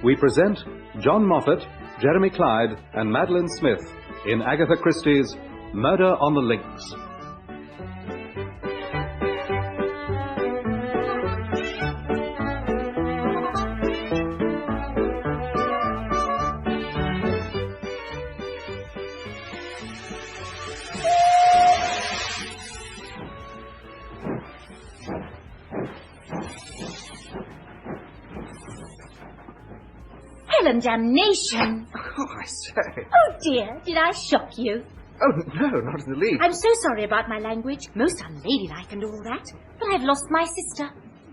we present John Moffat, Jeremy Clyde, and Madeline Smith in Agatha Christie's Murder on the Links. Damnation! Oh, I say. Oh, dear, did I shock you? Oh, no, not in the least. I'm so sorry about my language. Most unladylike and all that. But I've lost my sister.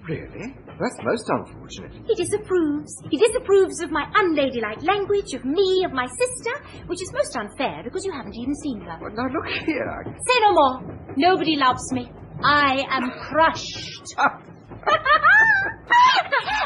Really? That's most unfortunate. He disapproves. He disapproves of my unladylike language, of me, of my sister, which is most unfair because you haven't even seen her. Well, now, look here. Say no more. Nobody loves me. I am crushed.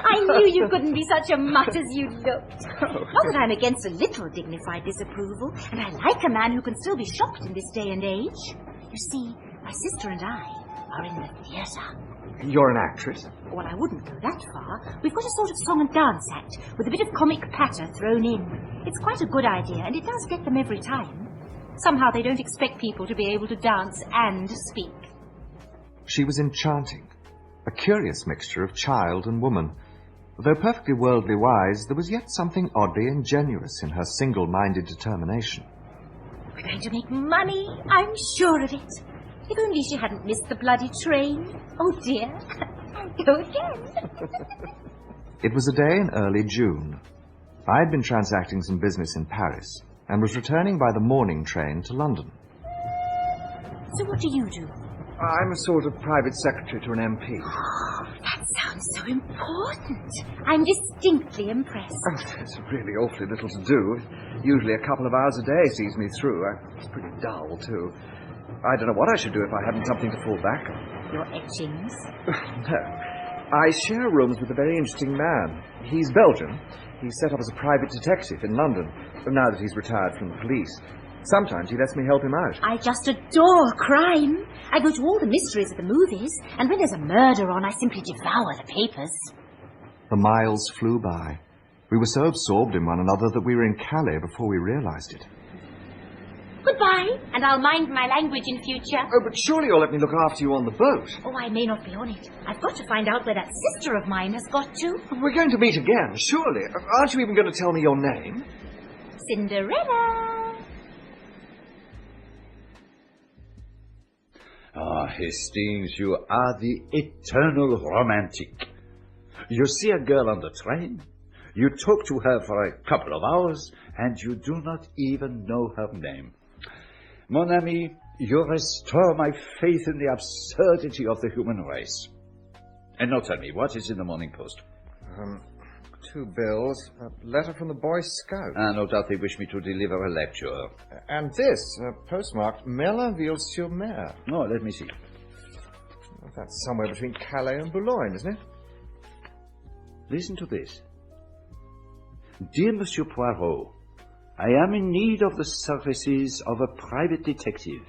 I knew you couldn't be such a mutt as you looked. Not that I'm against a little dignified disapproval, and I like a man who can still be shocked in this day and age. You see, my sister and I are in the theatre. You're an actress? Well, I wouldn't go that far. We've got a sort of song and dance act with a bit of comic patter thrown in. It's quite a good idea, and it does get them every time. Somehow they don't expect people to be able to dance and speak. She was enchanting. A curious mixture of child and woman. Though perfectly worldly wise, there was yet something oddly ingenuous in her single-minded determination. We're going to make money, I'm sure of it. If only she hadn't missed the bloody train. Oh, dear. Go again. It was a day in early June. I had been transacting some business in Paris and was returning by the morning train to London. So what do you do? I'm a sort of private secretary to an MP. That sounds so important. I'm distinctly impressed. Oh, there's really awfully little to do. Usually a couple of hours a day sees me through. It's pretty dull, too. I don't know what I should do if I hadn't something to fall back on. Your etchings? No. I share rooms with a very interesting man. He's Belgian. He's set up as a private detective in London, now that he's retired from the police. Sometimes he lets me help him out. I just adore crime. I go to all the mysteries of the movies, and when there's a murder on, I simply devour the papers. The miles flew by. We were so absorbed in one another that we were in Calais before we realized it. Goodbye, and I'll mind my language in future. Oh, but surely you'll let me look after you on the boat. Oh, I may not be on it. I've got to find out where that sister of mine has got to. We're going to meet again, surely. Aren't you even going to tell me your name? Cinderella. Ah, Hastings, you are the eternal romantic. You see a girl on the train, you talk to her for a couple of hours, and you do not even know her name. Mon ami, you restore my faith in the absurdity of the human race. And now tell me, what is in the Morning Post? 2 bills, a letter from the Boy Scout. No doubt they wish me to deliver a lecture. And this, postmarked Merlinville-sur-Mer. Oh, let me see. That's somewhere between Calais and Boulogne, isn't it? Listen to this. Dear Monsieur Poirot, I am in need of the services of a private detective.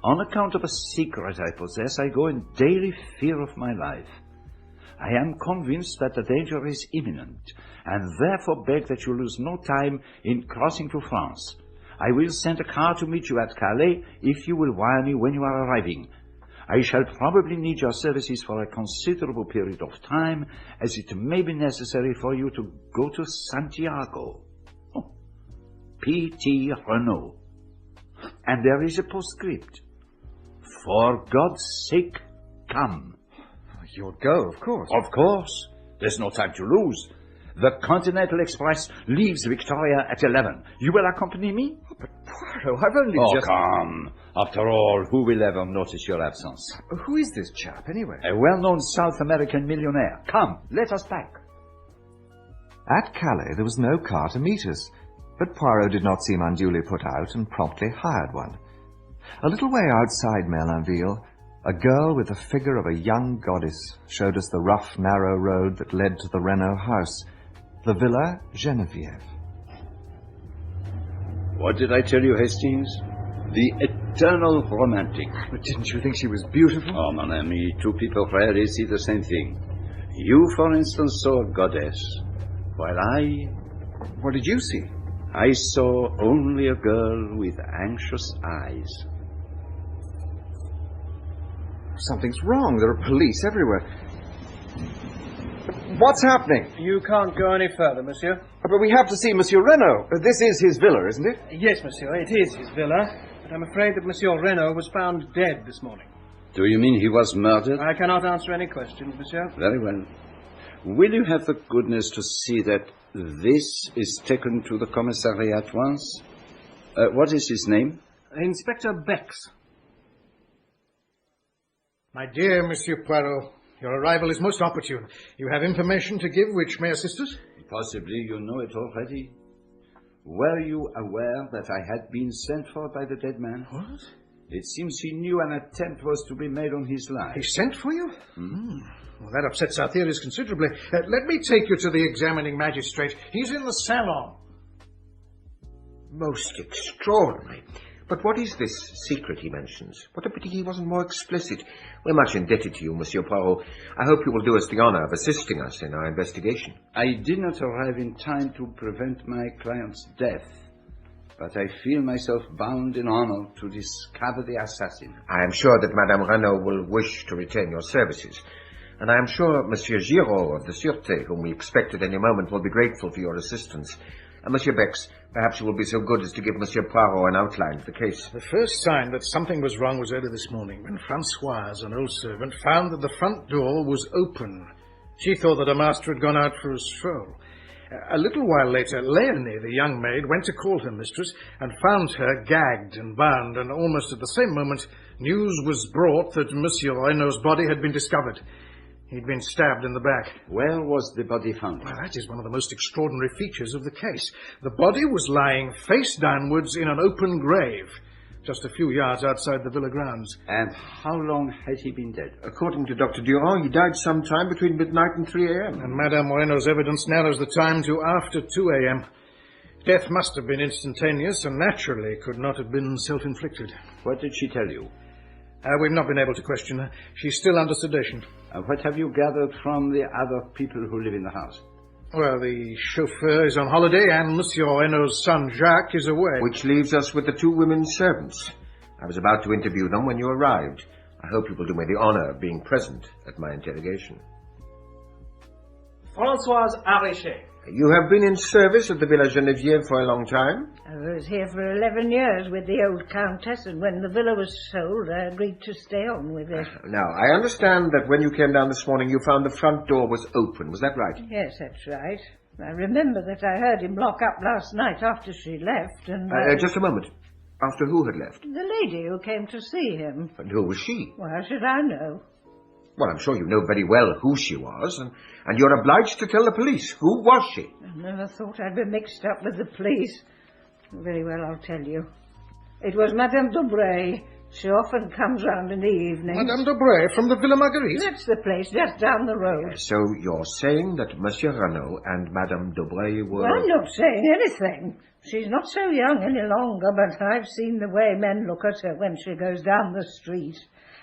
On account of a secret I possess, I go in daily fear of my life. I am convinced that the danger is imminent, and therefore beg that you lose no time in crossing to France. I will send a car to meet you at Calais if you will wire me when you are arriving. I shall probably need your services for a considerable period of time, as it may be necessary for you to go to Santiago. Oh. P.T. Renault. And there is a postscript. For God's sake, come. You'll go, of course. Of course. There's no time to lose. The Continental Express leaves Victoria at 11. You will accompany me? Oh, but Poirot, I've only just... come. After all, who will ever notice your absence? Who is this chap, anyway? A well-known South American millionaire. Come, let us pack. At Calais there was no car to meet us, but Poirot did not seem unduly put out and promptly hired one. A little way outside Merlinville, a girl with the figure of a young goddess showed us the rough, narrow road that led to the Renault house, the Villa Genevieve. What did I tell you, Hastings? The eternal romantic. But didn't you think she was beautiful? Oh, mon ami, two people rarely see the same thing. You, for instance, saw a goddess. while What did you see? I saw only a girl with anxious eyes. Something's wrong. There are police everywhere. What's happening? You can't go any further, monsieur. But we have to see Monsieur Renault. This is his villa, isn't it? Yes, monsieur, it is his villa. But I'm afraid that Monsieur Renault was found dead this morning. Do you mean he was murdered? I cannot answer any questions, monsieur. Very well. Will you have the goodness to see that this is taken to the commissary at once? What is his name? Inspector Bex. My dear Monsieur Poirot, your arrival is most opportune. You have information to give which may assist us? Possibly you know it already. Were you aware that I had been sent for by the dead man? What? It seems he knew an attempt was to be made on his life. He sent for you? Well, that upsets our theories considerably. Let me take you to the examining magistrate. He's in the salon. Most extraordinary. But what is this secret he mentions? What a pity he wasn't more explicit. We're much indebted to you, Monsieur Poirot. I hope you will do us the honour of assisting us in our investigation. I did not arrive in time to prevent my client's death, but I feel myself bound in honour to discover the assassin. I am sure that Madame Renault will wish to retain your services. And I am sure Monsieur Giraud of the Sûreté, whom we expect at any moment, will be grateful for your assistance. And Monsieur Bex, perhaps you will be so good as to give Monsieur Poirot an outline of the case. The first sign that something was wrong was early this morning when Françoise, an old servant, found that the front door was open. She thought that her master had gone out for a stroll. A little while later, Léonie, the young maid, went to call her mistress and found her gagged and bound, and almost at the same moment, news was brought that Monsieur Renault's body had been discovered. He'd been stabbed in the back. Where was the body found? Well, that is one of the most extraordinary features of the case. The body was lying face downwards in an open grave, just a few yards outside the villa grounds. And how long had he been dead? According to Dr. Durand, he died sometime between midnight and 3 a.m. And Madame Renault's evidence narrows the time to after 2 a.m. Death must have been instantaneous and naturally could not have been self-inflicted. What did she tell you? We've not been able to question her. She's still under sedation. What have you gathered from the other people who live in the house? Well, the chauffeur is on holiday and Monsieur Renault's son Jacques is away. Which leaves us with the 2 women servants. I was about to interview them when you arrived. I hope you will do me the honour of being present at my interrogation. Françoise Arichet. You have been in service at the Villa Genevieve for a long time? I was here for 11 years with the old countess, and when the villa was sold, I agreed to stay on with it. Now, I understand that when you came down this morning, you found the front door was open. Was that right? Yes, that's right. I remember that I heard him lock up last night after she left, and... Just a moment. After who had left? The lady who came to see him. And who was she? Well, how should I know? Well, I'm sure you know very well who she was, and you're obliged to tell the police. Who was she? I never thought I'd be mixed up with the police. Very well, I'll tell you. It was Madame Daubreuil. She often comes round in the evening. Madame Daubreuil from the Villa Marguerite? That's the place, just down the road. So you're saying that Monsieur Renault and Madame Daubreuil were... Well, I'm not saying anything. She's not so young any longer, but I've seen the way men look at her when she goes down the street.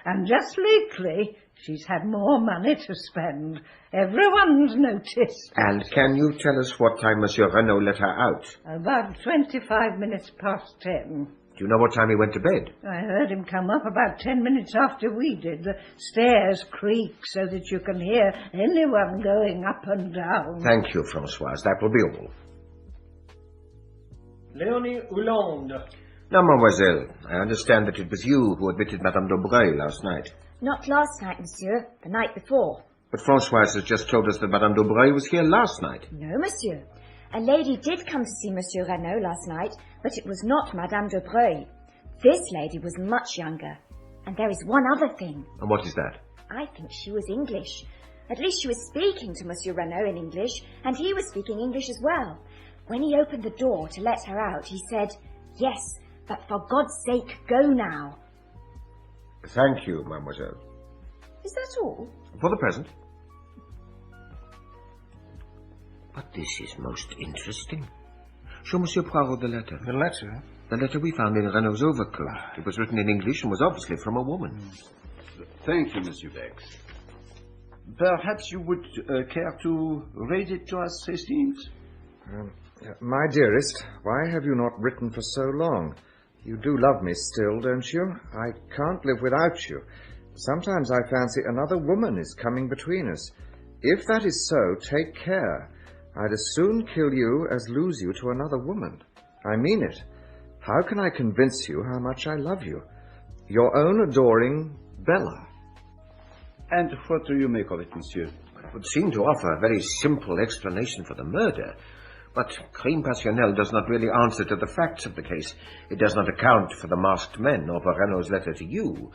And just lately, she's had more money to spend. Everyone's noticed. And can you tell us what time Monsieur Renault let her out? About 25 minutes past 10. Do you know what time he went to bed? I heard him come up about 10 minutes after we did. The stairs creak so that you can hear anyone going up and down. Thank you, Françoise. That will be all. Léonie Hollande. Now, mademoiselle, I understand that it was you who admitted Madame Daubreuil last night. Not last night, monsieur. The night before. But Françoise has just told us that Madame Daubreuil was here last night. No, monsieur. A lady did come to see Monsieur Renault last night, but it was not Madame Daubreuil. This lady was much younger. And there is one other thing. And what is that? I think she was English. At least she was speaking to Monsieur Renault in English, and he was speaking English as well. When he opened the door to let her out, he said, "Yes, but for God's sake, go now." Thank you, mademoiselle. Is that all? For the present. But this is most interesting. Show Monsieur Poirot the letter. The letter? The letter we found in Renault's overcoat. It was written in English and was obviously from a woman. Thank you, Monsieur Bex. Perhaps you would care to read it to us, Hastings? My dearest, why have you not written for so long? You do love me still, don't you? I can't live without you. Sometimes I fancy another woman is coming between us. If that is so, take care. I'd as soon kill you as lose you to another woman. I mean it. How can I convince you how much I love you? Your own adoring Bella. And what do you make of it, monsieur? It would seem to offer a very simple explanation for the murder. But crime passionnel does not really answer to the facts of the case. It does not account for the masked men or for Renault's letter to you.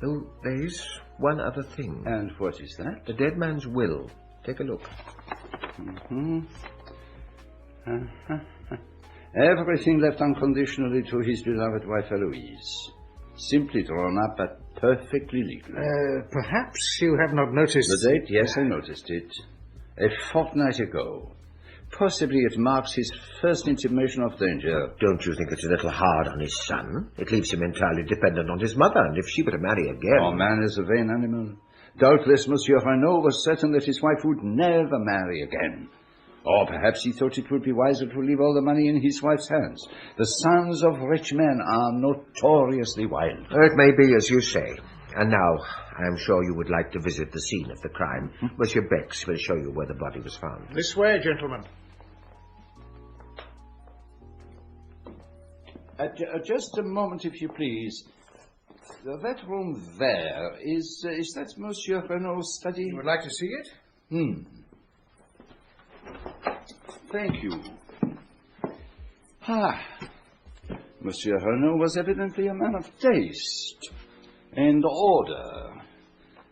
Though there is one other thing. And what is that? The dead man's will. Take a look. Everything left unconditionally to his beloved wife Eloise. Simply drawn up, but perfectly legal. Perhaps you have not noticed... The date? Yes, I noticed it. A fortnight ago. Possibly it marks his first intimation of danger. Don't you think it's a little hard on his son? It leaves him entirely dependent on his mother, and if she were to marry again... Oh, man is a vain animal. Doubtless Monsieur Renault was certain that his wife would never marry again. Or perhaps he thought it would be wiser to leave all the money in his wife's hands. The sons of rich men are notoriously wild. It may be as you say. And now, I am sure you would like to visit the scene of the crime. Monsieur Bex will show you where the body was found. This way, gentlemen. Just a moment, if you please. That room there, is that Monsieur Renault's study? You would like to see it? Thank you. Monsieur Renault was evidently a man of taste and order.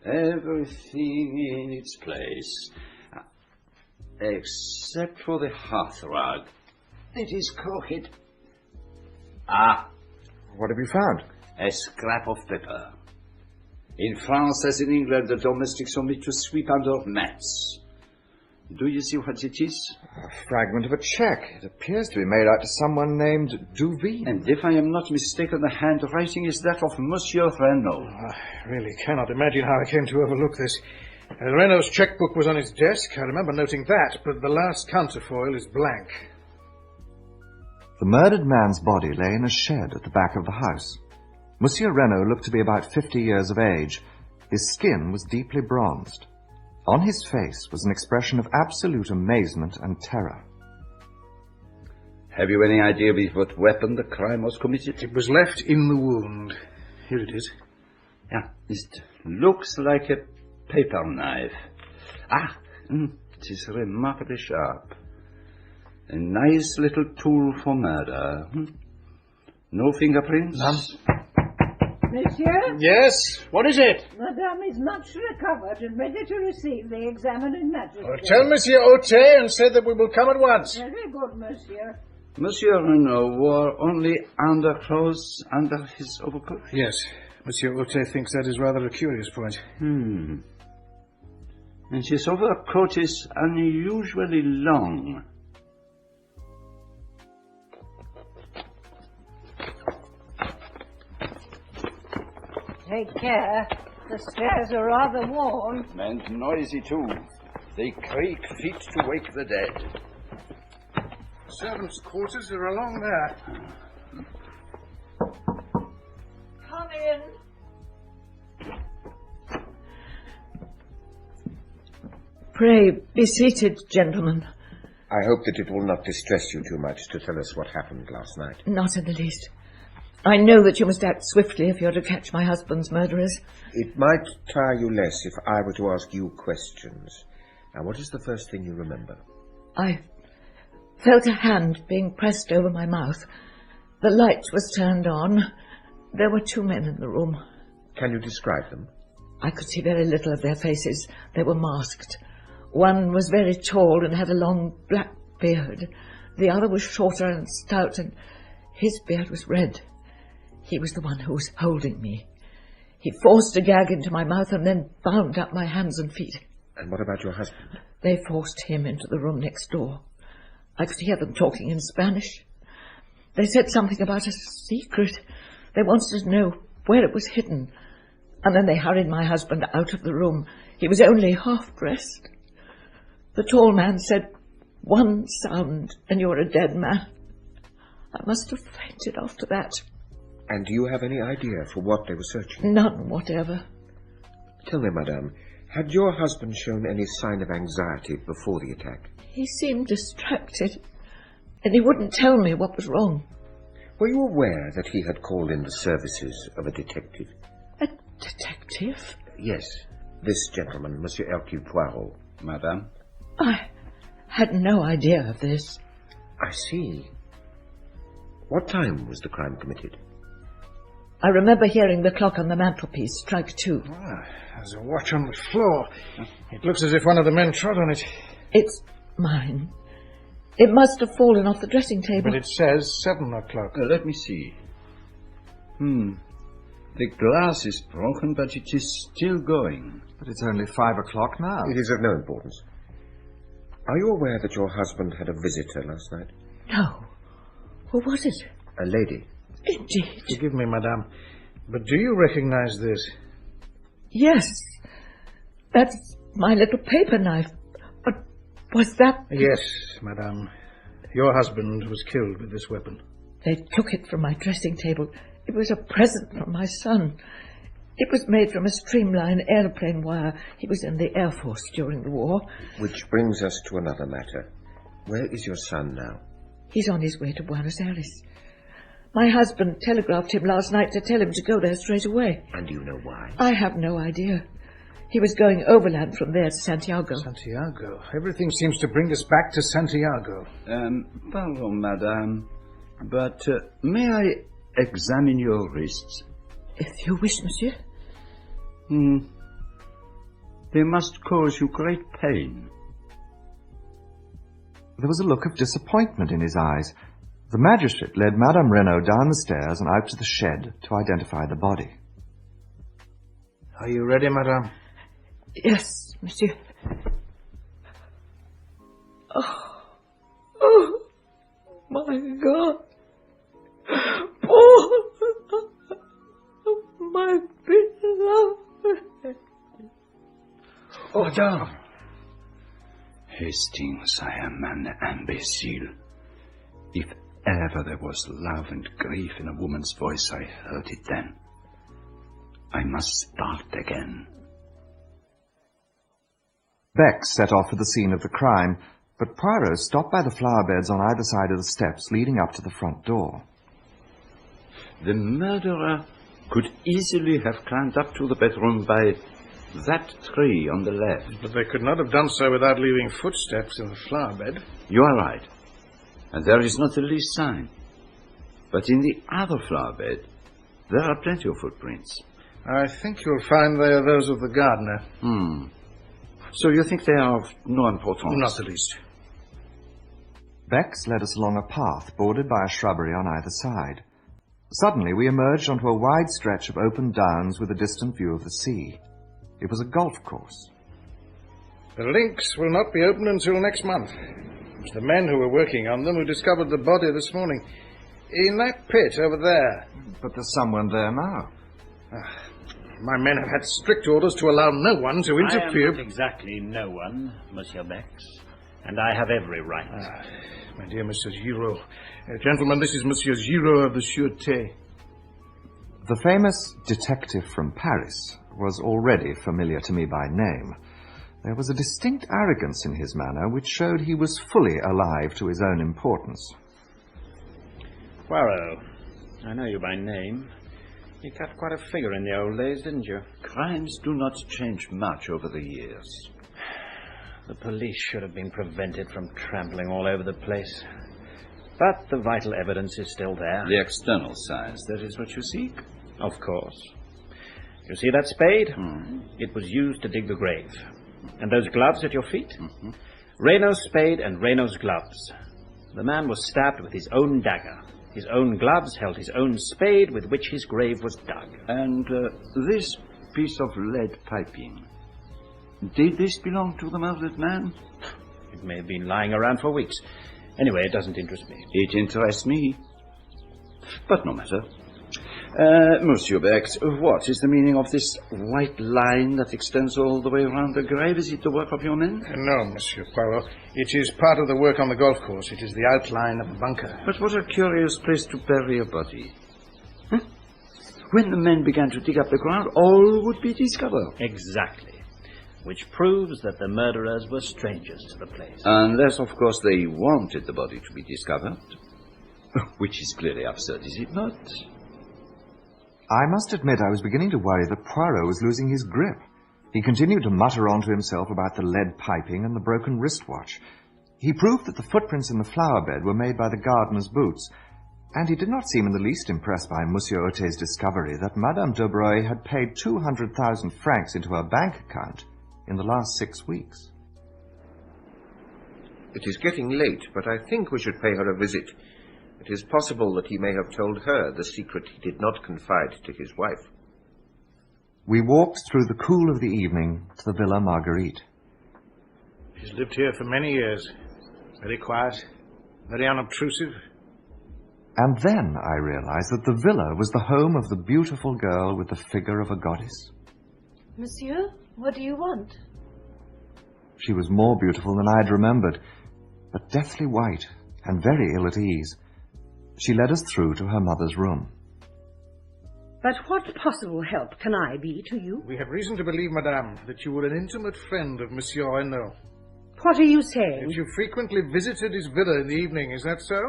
Everything in its place. Except for the hearthrug. It is crooked. What have you found? A scrap of paper. In France, as in England, the domestics omit to sweep under mats. Do you see what it is? A fragment of a cheque. It appears to be made out to someone named Duveen. And if I am not mistaken, the handwriting is that of Monsieur Renault. I really cannot imagine how I came to overlook this. Renault's chequebook was on his desk. I remember noting that, but the last counterfoil is blank. The murdered man's body lay in a shed at the back of the house. Monsieur Renault looked to be about 50 years of age. His skin was deeply bronzed. On his face was an expression of absolute amazement and terror. Have you any idea with what weapon the crime was committed? It was left in the wound. Here it is. Yeah, it looks like a paper knife. It is remarkably sharp. A nice little tool for murder. No fingerprints? None. Monsieur? Yes? What is it? Madame is much recovered and ready to receive the examining magistrate. Tell Monsieur Autet and say that we will come at once. Very good, monsieur. Monsieur Renault wore only underclothes under his overcoat? Yes. Monsieur Autet thinks that is rather a curious point. And his overcoat is unusually long. Take care. The stairs are rather worn. And noisy, too. They creak fit to wake the dead. Servants' quarters are along there. Come in. Pray, be seated, gentlemen. I hope that it will not distress you too much to tell us what happened last night. Not in the least. I know that you must act swiftly if you're to catch my husband's murderers. It might tire you less if I were to ask you questions. Now, what is the first thing you remember? I felt a hand being pressed over my mouth. The light was turned on. There were 2 men in the room. Can you describe them? I could see very little of their faces. They were masked. One was very tall and had a long black beard. The other was shorter and stout, and his beard was red. He was the one who was holding me. He forced a gag into my mouth and then bound up my hands and feet. And what about your husband? They forced him into the room next door. I could hear them talking in Spanish. They said something about a secret. They wanted to know where it was hidden. And then they hurried my husband out of the room. He was only half dressed. The tall man said, "One sound and you're a dead man." I must have fainted after that. And do you have any idea for what they were searching? None whatever. Tell me, madame, had your husband shown any sign of anxiety before the attack? He seemed distracted, and he wouldn't tell me what was wrong. Were you aware that he had called in the services of a detective? A detective? Yes, this gentleman, Monsieur Hercule Poirot. Madame? I had no idea of this. I see. What time was the crime committed? I remember hearing the clock on the mantelpiece strike 2. There's a watch on the floor. It looks as if one of the men trod on it. It's mine. It must have fallen off the dressing table. But it says 7 o'clock. Let me see. The glass is broken, but it is still going. But it's only 5 o'clock now. It is of no importance. Are you aware that your husband had a visitor last night? No. Who was it? A lady. Indeed. Forgive me, madame, but do you recognize this? Yes. That's my little paper knife. But was that... Yes, madame. Your husband was killed with this weapon. They took it from my dressing table. It was a present from my son. It was made from a streamlined airplane wire. He was in the Air Force during the war. Which brings us to another matter. Where is your son now? He's on his way to Buenos Aires. My husband telegraphed him last night to tell him to go there straight away. And do you know why? I have no idea. He was going overland from there to Santiago. Santiago? Everything seems to bring us back to Santiago. Pardon, madame, but may I examine your wrists? If you wish, monsieur. They must cause you great pain. There was a look of disappointment in his eyes. The magistrate led Madame Renault down the stairs and out to the shed to identify the body. Are you ready, madame? Yes, monsieur. Oh my God. Paul! My beloved. Oh, madame. Hastings, I am an imbecile. If ever there was love and grief in a woman's voice, I heard it then. I must start again. Bex set off for the scene of the crime, but Poirot stopped by the flower beds on either side of the steps leading up to the front door. The murderer could easily have climbed up to the bedroom by that tree on the left. But they could not have done so without leaving footsteps in the flower bed. You are right. And there is not the least sign. But in the other flower bed, there are plenty of footprints. I think you'll find they are those of the gardener. So you think they are of no importance? Not the least. Bex led us along a path bordered by a shrubbery on either side. Suddenly we emerged onto a wide stretch of open downs with a distant view of the sea. It was a golf course. The links will not be open until next month. It was the men who were working on them who discovered the body this morning. In that pit over there. But there's someone there now. My men have had strict orders to allow no one to interfere. I am not exactly no one, Monsieur Bex, and I have every right. My dear Monsieur Giraud. Gentlemen, this is Monsieur Giraud of the Sûreté. The famous detective from Paris was already familiar to me by name. There was a distinct arrogance in his manner which showed he was fully alive to his own importance. Poirot, I know you by name. You cut quite a figure in the old days, didn't you? Crimes do not change much over the years. The police should have been prevented from trampling all over the place. But the vital evidence is still there. The external signs, that is what you seek? Of course. You see that spade? It was used to dig the grave. And those gloves at your feet? Renault's spade and Renault's gloves. The man was stabbed with his own dagger. His own gloves held his own spade with which his grave was dug. And this piece of lead piping, did this belong to the murdered man? It may have been lying around for weeks. Anyway, it doesn't interest me. It interests me. But no matter. Monsieur Bex, what is the meaning of this white line that extends all the way around the grave? Is it the work of your men? No, Monsieur Poirot. It is part of the work on the golf course. It is the outline of a bunker. But what a curious place to bury a body. Huh? When the men began to dig up the ground, all would be discovered. Exactly. Which proves that the murderers were strangers to the place. Unless, of course, they wanted the body to be discovered. Which is clearly absurd, is it not? I must admit I was beginning to worry that Poirot was losing his grip. He continued to mutter on to himself about the lead piping and the broken wristwatch. He proved that the footprints in the flower bed were made by the gardener's boots, and he did not seem in the least impressed by Monsieur Ote's discovery that Madame Daubreuil had paid 200,000 francs into her bank account in the last 6 weeks. It is getting late, but I think we should pay her a visit. It is possible that he may have told her the secret he did not confide to his wife. We walked through the cool of the evening to the Villa Marguerite. He's lived here for many years. Very quiet, very unobtrusive. And then I realized that the villa was the home of the beautiful girl with the figure of a goddess. Monsieur, what do you want? She was more beautiful than I had remembered, but deathly white and very ill at ease. She led us through to her mother's room. But what possible help can I be to you? We have reason to believe, madame, that you were an intimate friend of Monsieur Renault. What are you saying? That you frequently visited his villa in the evening, is that so?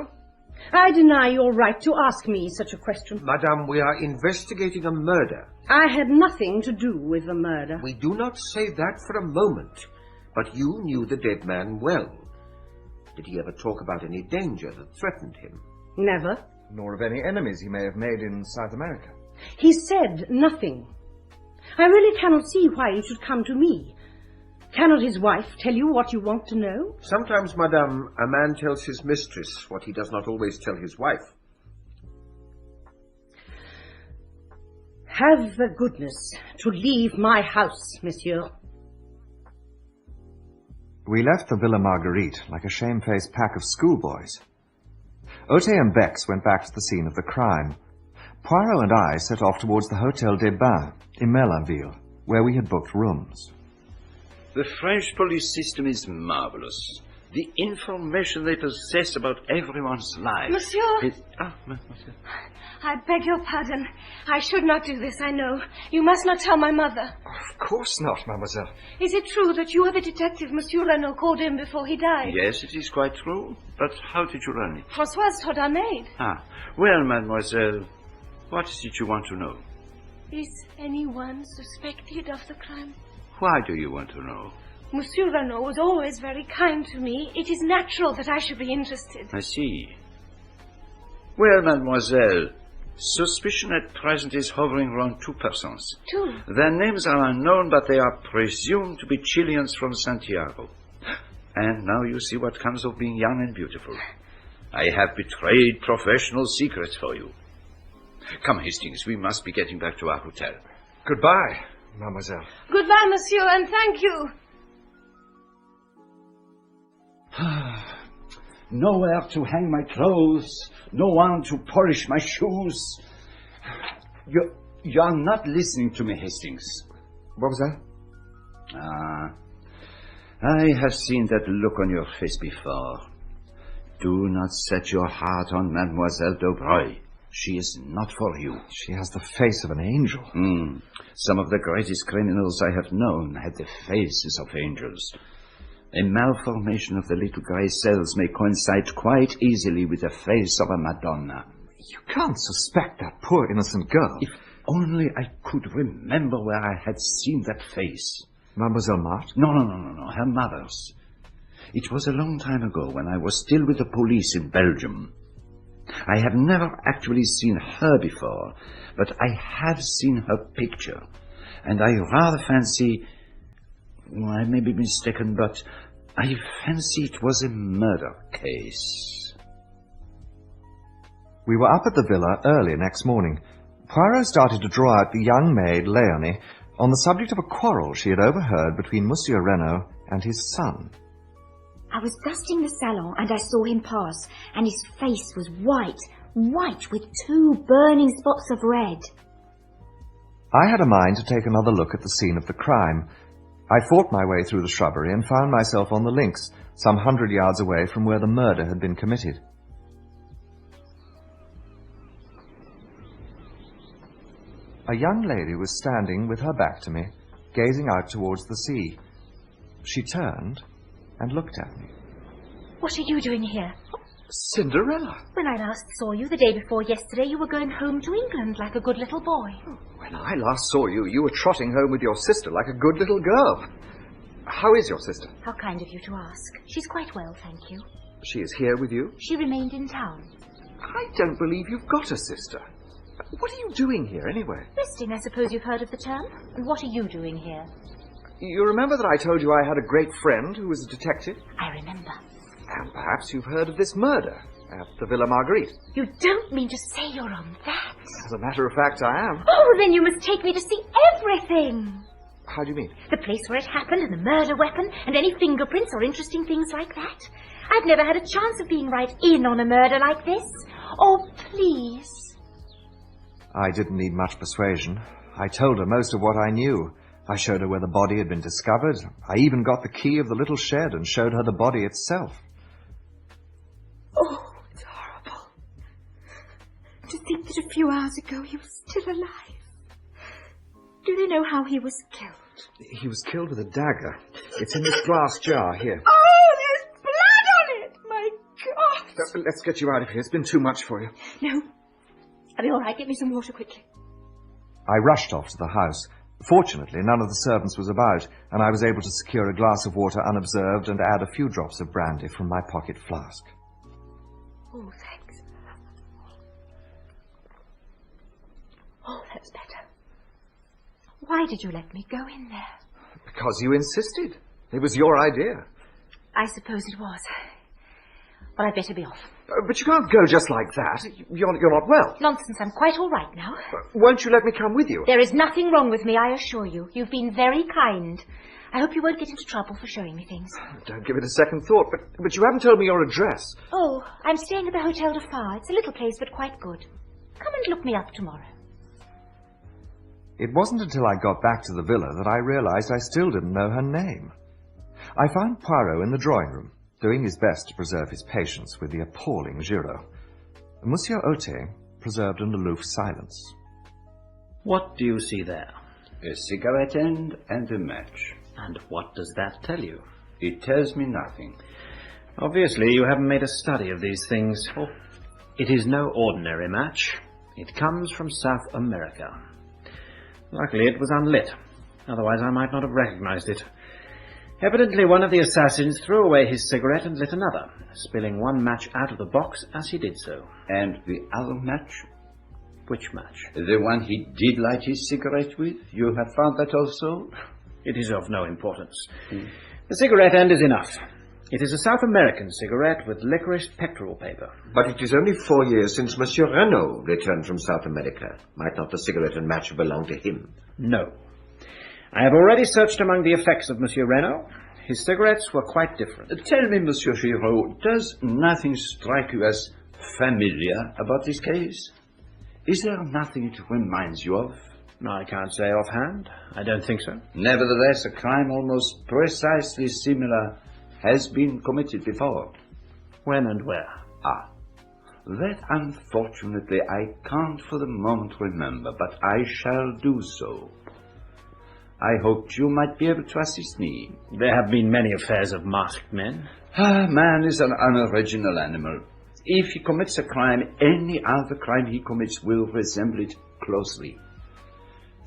I deny your right to ask me such a question. Madame, we are investigating a murder. I had nothing to do with the murder. We do not say that for a moment, but you knew the dead man well. Did he ever talk about any danger that threatened him? Never. Nor of any enemies he may have made in South America. He said nothing. I really cannot see why you should come to me. Cannot his wife tell you what you want to know? Sometimes, madame, a man tells his mistress what he does not always tell his wife. Have the goodness to leave my house, monsieur. We left the Villa Marguerite like a shamefaced pack of schoolboys. Ote and Bex went back to the scene of the crime. Poirot and I set off towards the Hôtel des Bains in Merlinville, where we had booked rooms. The French police system is marvelous. The information they possess about everyone's life. Monsieur! Mademoiselle. I beg your pardon. I should not do this, I know. You must not tell my mother. Of course not, mademoiselle. Is it true that you are the detective Monsieur Renault called in before he died? Yes, it is quite true. But how did you learn it? Françoise told our maid. Well, mademoiselle, what is it you want to know? Is anyone suspected of the crime? Why do you want to know? Monsieur Renault was always very kind to me. It is natural that I should be interested. I see. Well, mademoiselle, suspicion at present is hovering around 2 persons. 2? Their names are unknown, but they are presumed to be Chileans from Santiago. And now you see what comes of being young and beautiful. I have betrayed professional secrets for you. Come, Hastings, we must be getting back to our hotel. Goodbye, mademoiselle. Goodbye, monsieur, and thank you. Nowhere to hang my clothes, no one to polish my shoes. You are not listening to me, Hastings. What was that? I have seen that look on your face before. Do not set your heart on Mademoiselle Daubreuil. She is not for you. She has the face of an angel. Some of the greatest criminals I have known had the faces of angels. A malformation of the little grey cells may coincide quite easily with the face of a Madonna. You can't suspect that poor innocent girl. If only I could remember where I had seen that face. Mademoiselle Marthe? No, her mother's. It was a long time ago when I was still with the police in Belgium. I have never actually seen her before, but I have seen her picture, and I rather fancy... I may be mistaken, but I fancy it was a murder case. We were up at the villa early next morning. Poirot started to draw out the young maid, Léonie, on the subject of a quarrel she had overheard between Monsieur Renault and his son. I was dusting the salon and I saw him pass, and his face was white, white with 2 burning spots of red. I had a mind to take another look at the scene of the crime. I fought my way through the shrubbery and found myself on the links, some 100 yards away from where the murder had been committed. A young lady was standing with her back to me, gazing out towards the sea. She turned and looked at me. What are you doing here? Cinderella. When I last saw you the day before yesterday, you were going home to England like a good little boy. When I last saw you, you were trotting home with your sister like a good little girl. How is your sister? How kind of you to ask. She's quite well, thank you. She is here with you? She remained in town. I don't believe you've got a sister. What are you doing here, anyway? Resting, I suppose you've heard of the term. And what are you doing here? You remember that I told you I had a great friend who was a detective? I remember. And perhaps you've heard of this murder at the Villa Marguerite. You don't mean to say you're on that? As a matter of fact, I am. Oh, then you must take me to see everything. How do you mean? The place where it happened and the murder weapon and any fingerprints or interesting things like that. I've never had a chance of being right in on a murder like this. Oh, please. I didn't need much persuasion. I told her most of what I knew. I showed her where the body had been discovered. I even got the key of the little shed and showed her the body itself. Oh, it's horrible. To think that a few hours ago he was still alive. Do they know how he was killed? He was killed with a dagger. It's in this glass jar here. Oh, there's blood on it! My God! Let's get you out of here. It's been too much for you. No. I'll be all right. Get me some water quickly. I rushed off to the house. Fortunately, none of the servants was about, and I was able to secure a glass of water unobserved and add a few drops of brandy from my pocket flask. Oh, thanks. Oh, that's better. Why did you let me go in there? Because you insisted. It was your idea. I suppose it was. Well, I'd better be off. But you can't go just like that. You're not well. Nonsense, I'm quite all right now. Won't you let me come with you? There is nothing wrong with me, I assure you. You've been very kind. I hope you won't get into trouble for showing me things. Don't give it a second thought, but you haven't told me your address. Oh, I'm staying at the Hotel de Phare. It's a little place, but quite good. Come and look me up tomorrow. It wasn't until I got back to the villa that I realized I still didn't know her name. I found Poirot in the drawing room, doing his best to preserve his patience with the appalling Giraud. Monsieur Ote preserved an aloof silence. What do you see there? A cigarette end and a match. And what does that tell you? It tells me nothing. Obviously, you haven't made a study of these things. It is no ordinary match. It comes from South America. Luckily, it was unlit. Otherwise, I might not have recognized it. Evidently, one of the assassins threw away his cigarette and lit another, spilling one match out of the box as he did so. And the other match? Which match? The one he did light his cigarette with? You have found that also? It is of no importance. The cigarette end is enough. It is a South American cigarette with licorice pectoral paper. But it is only 4 years since Monsieur Renault returned from South America. Might not the cigarette and match belong to him? No. I have already searched among the effects of Monsieur Renault. His cigarettes were quite different. Tell me, Monsieur Giraud, does nothing strike you as familiar about this case? Is there nothing it reminds you of? No, I can't say offhand. I don't think so. Nevertheless, a crime almost precisely similar has been committed before. When and where? That unfortunately I can't for the moment remember, but I shall do so. I hoped you might be able to assist me. There have been many affairs of masked men. Man is an unoriginal animal. If he commits a crime, any other crime he commits will resemble it closely.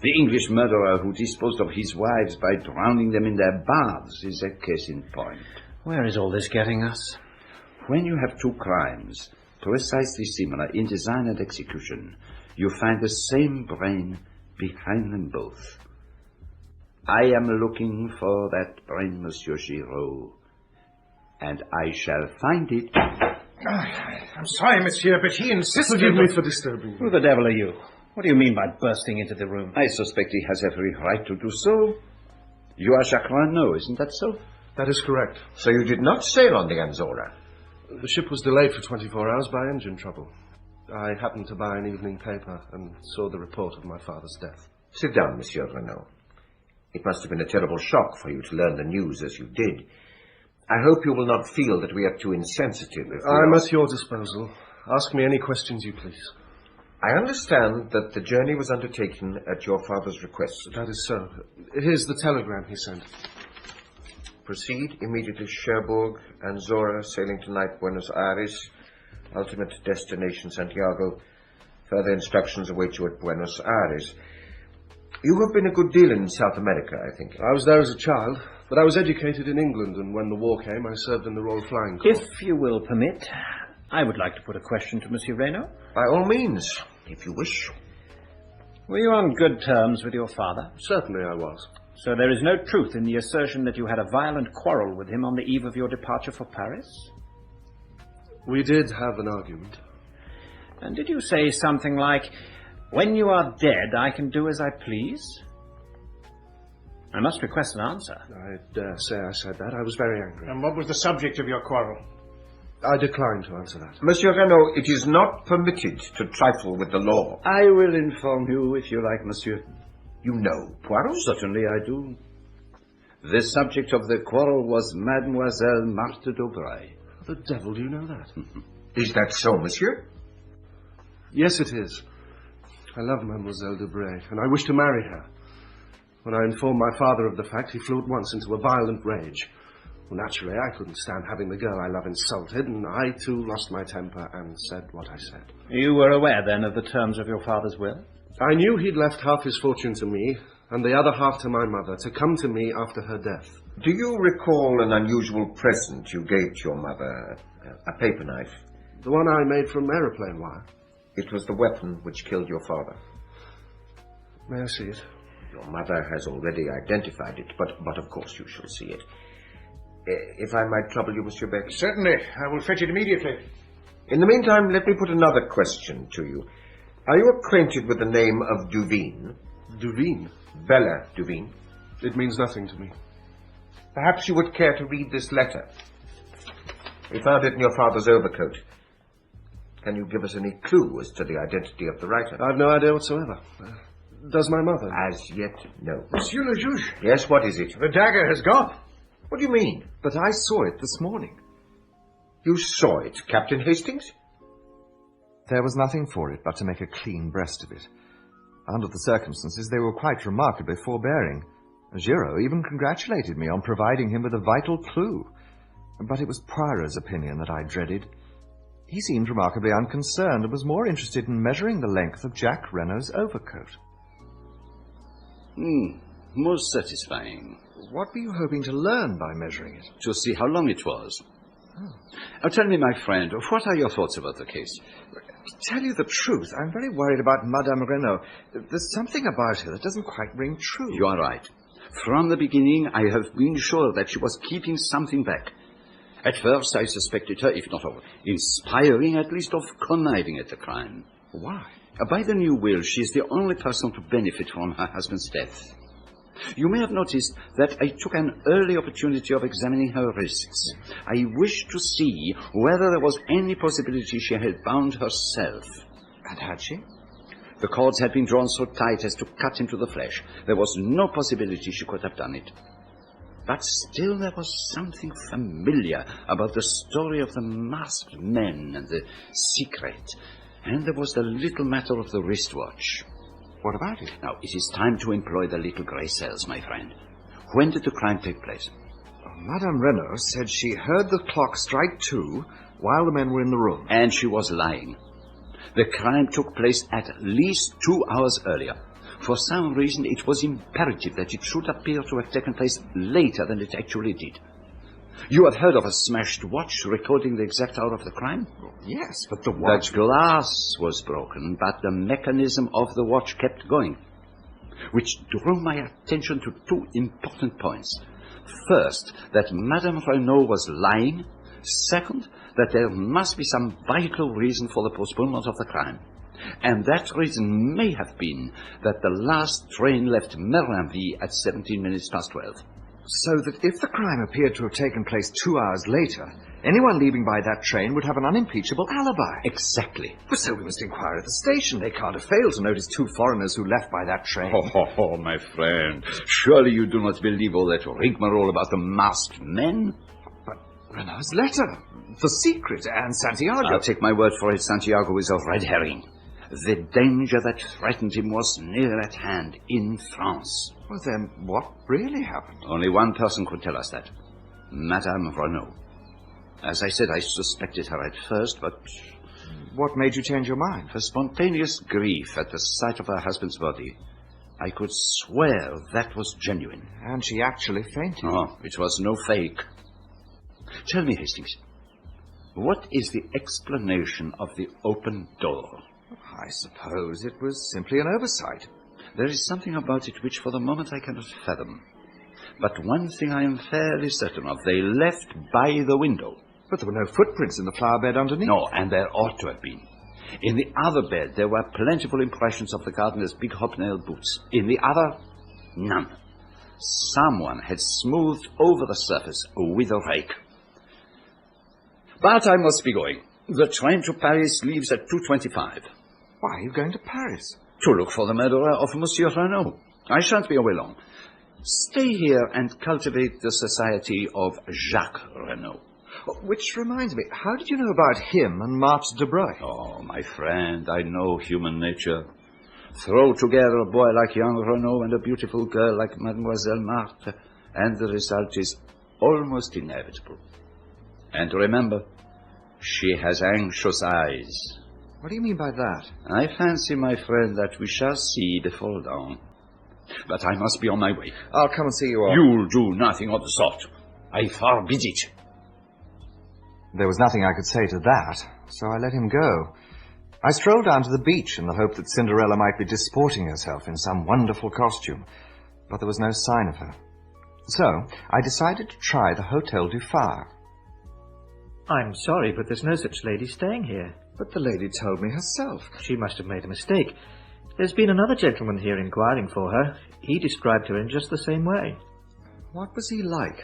The English murderer who disposed of his wives by drowning them in their baths is a case in point. Where is all this getting us? When you have two crimes, precisely similar in design and execution, you find the same brain behind them both. I am looking for that brain, Monsieur Giraud, and I shall find it. I'm sorry, monsieur, but he insisted... Forgive me for disturbing you. Who the devil are you? What do you mean by bursting into the room? I suspect he has every right to do so. You are Jacques Renault, isn't that so? That is correct. So you did not sail on the Anzora? The ship was delayed for 24 hours by engine trouble. I happened to buy an evening paper and saw the report of my father's death. Sit down, Monsieur Renault. It must have been a terrible shock for you to learn the news as you did. I hope you will not feel that we are too insensitive. I'm at your disposal. Ask me any questions you please. I understand that the journey was undertaken at your father's request. That is so. Here's the telegram he sent. Proceed immediately Cherbourg and Zora sailing tonight Buenos Aires. Ultimate destination Santiago. Further instructions await you at Buenos Aires. You have been a good deal in South America, I think. I was there as a child, but I was educated in England, and when the war came, I served in the Royal Flying Corps. If you will permit, I would like to put a question to Monsieur Renault. By all means, if you wish. Were you on good terms with your father? Certainly I was. So there is no truth in the assertion that you had a violent quarrel with him on the eve of your departure for Paris? We did have an argument. And did you say something like, "When you are dead, I can do as I please"? I must request an answer. I dare say I said that. I was very angry. And what was the subject of your quarrel? I decline to answer that. Monsieur Renault, it is not permitted to trifle with the law. I will inform you if you like, monsieur. You know Poirot? Certainly I do. The subject of the quarrel was Mademoiselle Marthe Daubreuil. How the devil do you know that? Is that so, monsieur? Yes, it is. I love Mademoiselle Daubreuil, and I wish to marry her. When I informed my father of the fact, he flew at once into a violent rage. Well, naturally, I couldn't stand having the girl I love insulted, and I, too, lost my temper and said what I said. You were aware, then, of the terms of your father's will? I knew he'd left half his fortune to me, and the other half to my mother, to come to me after her death. Do you recall an unusual present you gave to your mother? A paper knife? The one I made from aeroplane wire. It was the weapon which killed your father. May I see it? Your mother has already identified it, but of course you shall see it. If I might trouble you, Monsieur Beck. Certainly. I will fetch it immediately. In the meantime, let me put another question to you. Are you acquainted with the name of Duveen? Duveen? Bella Duveen. It means nothing to me. Perhaps you would care to read this letter. We found it in your father's overcoat. Can you give us any clue as to the identity of the writer? I've no idea whatsoever. Does my mother? As yet, no. Monsieur le Juge. Yes, what is it? The dagger has gone. What do you mean? But I saw it this morning. You saw it, Captain Hastings? There was nothing for it but to make a clean breast of it. Under the circumstances, they were quite remarkably forbearing. Giraud even congratulated me on providing him with a vital clue. But it was Poirot's opinion that I dreaded. He seemed remarkably unconcerned and was more interested in measuring the length of Jack Renault's overcoat. Most satisfying. What were you hoping to learn by measuring it? To see how long it was. Now tell me, my friend, what are your thoughts about the case? To tell you the truth, I'm very worried about Madame Renault. There's something about her that doesn't quite ring true. You are right. From the beginning, I have been sure that she was keeping something back. At first, I suspected her, if not of inspiring, at least of conniving at the crime. Why? By the new will, she is the only person to benefit from her husband's death. You may have noticed that I took an early opportunity of examining her wrists. I wished to see whether there was any possibility she had bound herself. And had she? The cords had been drawn so tight as to cut into the flesh. There was no possibility she could have done it. But still there was something familiar about the story of the masked men and the secret. And there was the little matter of the wristwatch. What about it? Now, it is time to employ the little grey cells, my friend. When did the crime take place? Madame Renault said she heard the clock strike 2 while the men were in the room. And she was lying. The crime took place at least 2 hours earlier. For some reason, it was imperative that it should appear to have taken place later than it actually did. You have heard of a smashed watch recording the exact hour of the crime? Yes, but the watch... The glass was broken, but the mechanism of the watch kept going, which drew my attention to 2 important points. First, that Madame Renault was lying. Second, that there must be some vital reason for the postponement of the crime. And that reason may have been that the last train left Merlinville at 17 minutes past 12. So that if the crime appeared to have taken place 2 hours later, anyone leaving by that train would have an unimpeachable alibi. Exactly. But so we must inquire at the station. They can't have failed to notice 2 foreigners who left by that train. Oh, my friend. Surely you do not believe all that rigmarole about the masked men? But Renault's letter, the secret, and Santiago. I'll take my word for it, Santiago is a red herring. The danger that threatened him was near at hand, in France. Well, then, what really happened? Only one person could tell us that. Madame Renault. As I said, I suspected her at first, but... What made you change your mind? Her spontaneous grief at the sight of her husband's body. I could swear that was genuine. And she actually fainted. Oh, it was no fake. Tell me, Hastings, what is the explanation of the open door? I suppose it was simply an oversight. There is something about it which for the moment I cannot fathom. But one thing I am fairly certain of, they left by the window. But there were no footprints in the flower bed underneath. No, and there ought to have been. In the other bed, there were plentiful impressions of the gardener's big hobnail boots. In the other, none. Someone had smoothed over the surface with a rake. But I must be going. The train to Paris leaves at 2:25. Why are you going to Paris? To look for the murderer of Monsieur Renault. I shan't be away long. Stay here and cultivate the society of Jacques Renault. Which reminds me, how did you know about him and Marthe Daubreuil? Oh, my friend, I know human nature. Throw together a boy like young Renault and a beautiful girl like Mademoiselle Marthe, and the result is almost inevitable. And remember, she has anxious eyes. What do you mean by that? I fancy, my friend, that we shall see before long. But I must be on my way. I'll come and see you off. You'll do nothing of the sort. I forbid it. There was nothing I could say to that, so I let him go. I strolled down to the beach in the hope that Cinderella might be disporting herself in some wonderful costume, but there was no sign of her. So I decided to try the Hotel du Phare. I'm sorry, but there's no such lady staying here. But the lady told me herself. She must have made a mistake. There's been another gentleman here inquiring for her. He described her in just the same way. What was he like?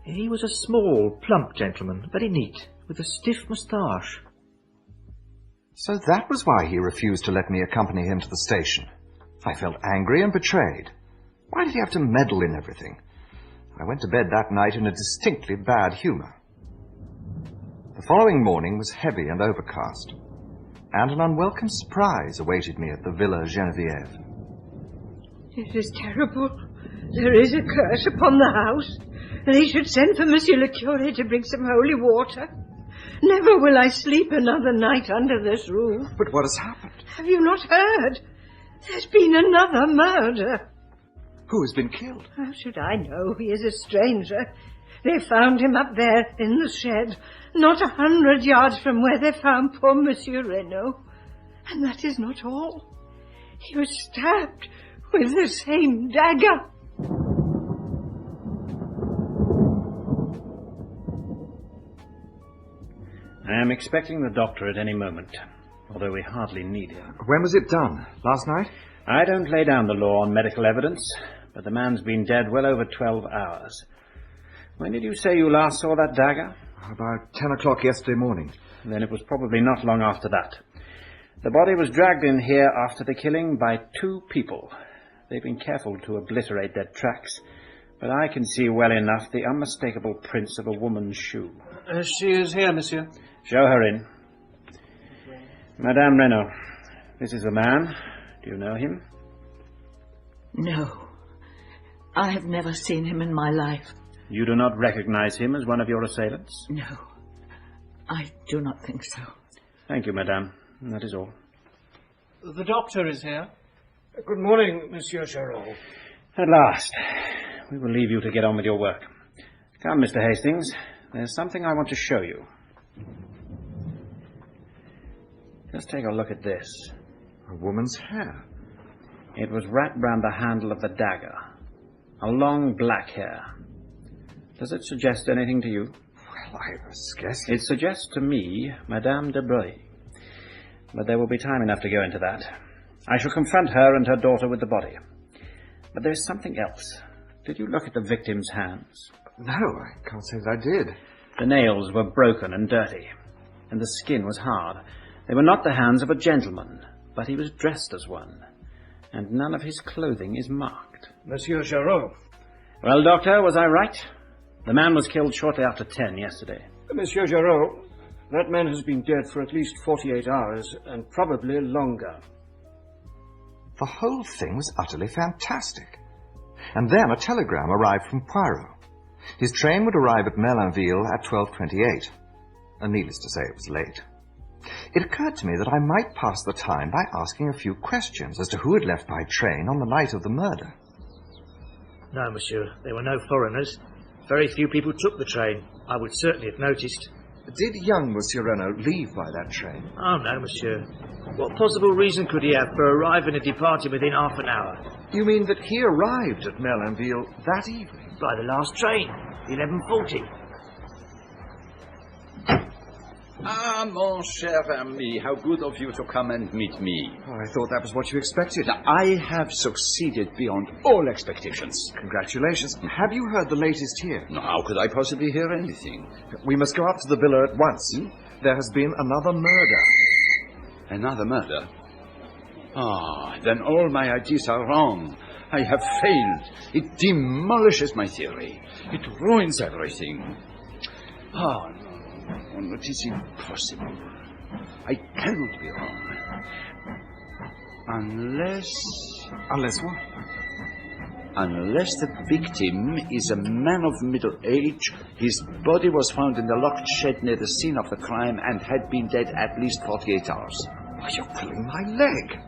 He was a small, plump gentleman, very neat, with a stiff moustache. So that was why he refused to let me accompany him to the station. I felt angry and betrayed. Why did he have to meddle in everything? I went to bed that night in a distinctly bad humour. The following morning was heavy and overcast, and an unwelcome surprise awaited me at the Villa Genevieve. It is terrible. There is a curse upon the house. They should send for Monsieur le Curé to bring some holy water. Never will I sleep another night under this roof. But what has happened? Have you not heard? There's been another murder. Who has been killed? How should I know? He is a stranger. They found him up there in the shed, not 100 yards from where they found poor Monsieur Renault. And that is not all. He was stabbed with the same dagger. I am expecting the doctor at any moment, although we hardly need him. When was it done? Last night? I don't lay down the law on medical evidence, but the man's been dead well over 12 hours. When did you say you last saw that dagger? About 10 o'clock yesterday morning. Then it was probably not long after that. The body was dragged in here after the killing by 2 people. They've been careful to obliterate their tracks, but I can see well enough the unmistakable prints of a woman's shoe. She is here, monsieur. Show her in. Madame Renault, this is the man. Do you know him? No. I have never seen him in my life. You do not recognize him as one of your assailants? No. I do not think so. Thank you, madame. That is all. The doctor is here. Good morning, Monsieur Giraud. At last. We will leave you to get on with your work. Come, Mr. Hastings. There's something I want to show you. Just take a look at this. A woman's hair. It was wrapped round the handle of the dagger. A long black hair. Does it suggest anything to you? Well, I guess... It suggests to me Madame Daubreuil. But there will be time enough to go into that. I shall confront her and her daughter with the body. But there's something else. Did you look at the victim's hands? No, I can't say that I did. The nails were broken and dirty, and the skin was hard. They were not the hands of a gentleman, but he was dressed as one, and none of his clothing is marked. Monsieur Giraud. Well, Doctor, was I right? The man was killed shortly after 10 yesterday. Monsieur Giraud, that man has been dead for at least 48 hours, and probably longer. The whole thing was utterly fantastic. And then a telegram arrived from Poirot. His train would arrive at Merlinville at 12:28. And needless to say, it was late. It occurred to me that I might pass the time by asking a few questions as to who had left by train on the night of the murder. No, monsieur, there were no foreigners. Very few people took the train. I would certainly have noticed. Did young Monsieur Renault leave by that train? Oh, no, monsieur. What possible reason could he have for arriving and departing within half an hour? You mean that he arrived at Merlinville that evening? By the last train, 11:40. Ah, mon cher ami, how good of you to come and meet me. Oh, I thought that was what you expected. I have succeeded beyond all expectations. Congratulations. Have you heard the latest here? No, how could I possibly hear anything? We must go up to the villa at once. There has been another murder. Another murder? Ah, then all my ideas are wrong. I have failed. It demolishes my theory. It ruins everything. Oh, no, it is impossible. I cannot be wrong. Unless what? Unless the victim is a man of middle age, his body was found in the locked shed near the scene of the crime and had been dead at least 48 hours. Why, you're pulling my leg.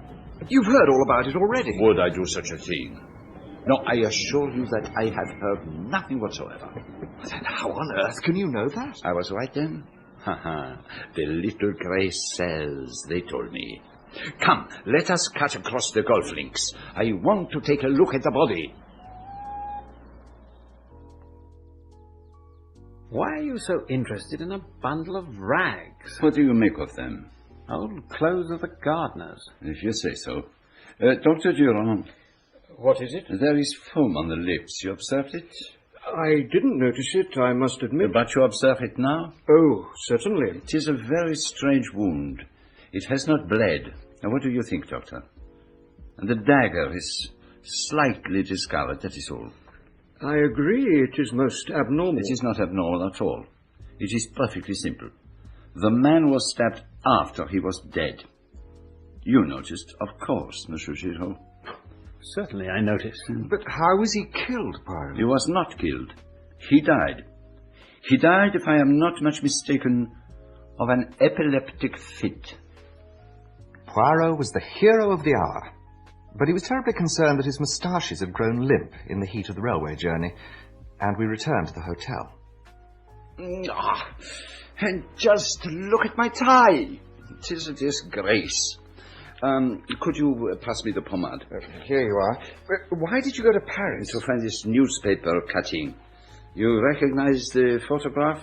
You've heard all about it already. Would I do such a thing? No, I assure you that I have heard nothing whatsoever. Then how on earth can you know that? I was right then. The little grey cells, they told me. Come, let us cut across the golf links. I want to take a look at the body. Why are you so interested in a bundle of rags? What do you make of them? Old clothes of the gardeners. If you say so. Dr. Giraud. What is it? There is foam on the lips. You observed it? I didn't notice it, I must admit. But you observe it now? Oh, certainly. It is a very strange wound. It has not bled. Now, what do you think, Doctor? And the dagger is slightly discolored, that is all. I agree, it is most abnormal. It is not abnormal at all. It is perfectly simple. The man was stabbed after he was dead. You noticed, of course, Monsieur Giraud. Certainly, I noticed. But how was he killed, Poirot? He was not killed. He died. He died, if I am not much mistaken, of an epileptic fit. Poirot was the hero of the hour, but he was terribly concerned that his moustaches had grown limp in the heat of the railway journey, and we returned to the hotel. And just look at my tie. It is a disgrace. Could you pass me the pomade? Here you are. Why did you go to Paris? To find this newspaper cutting. You recognize the photograph?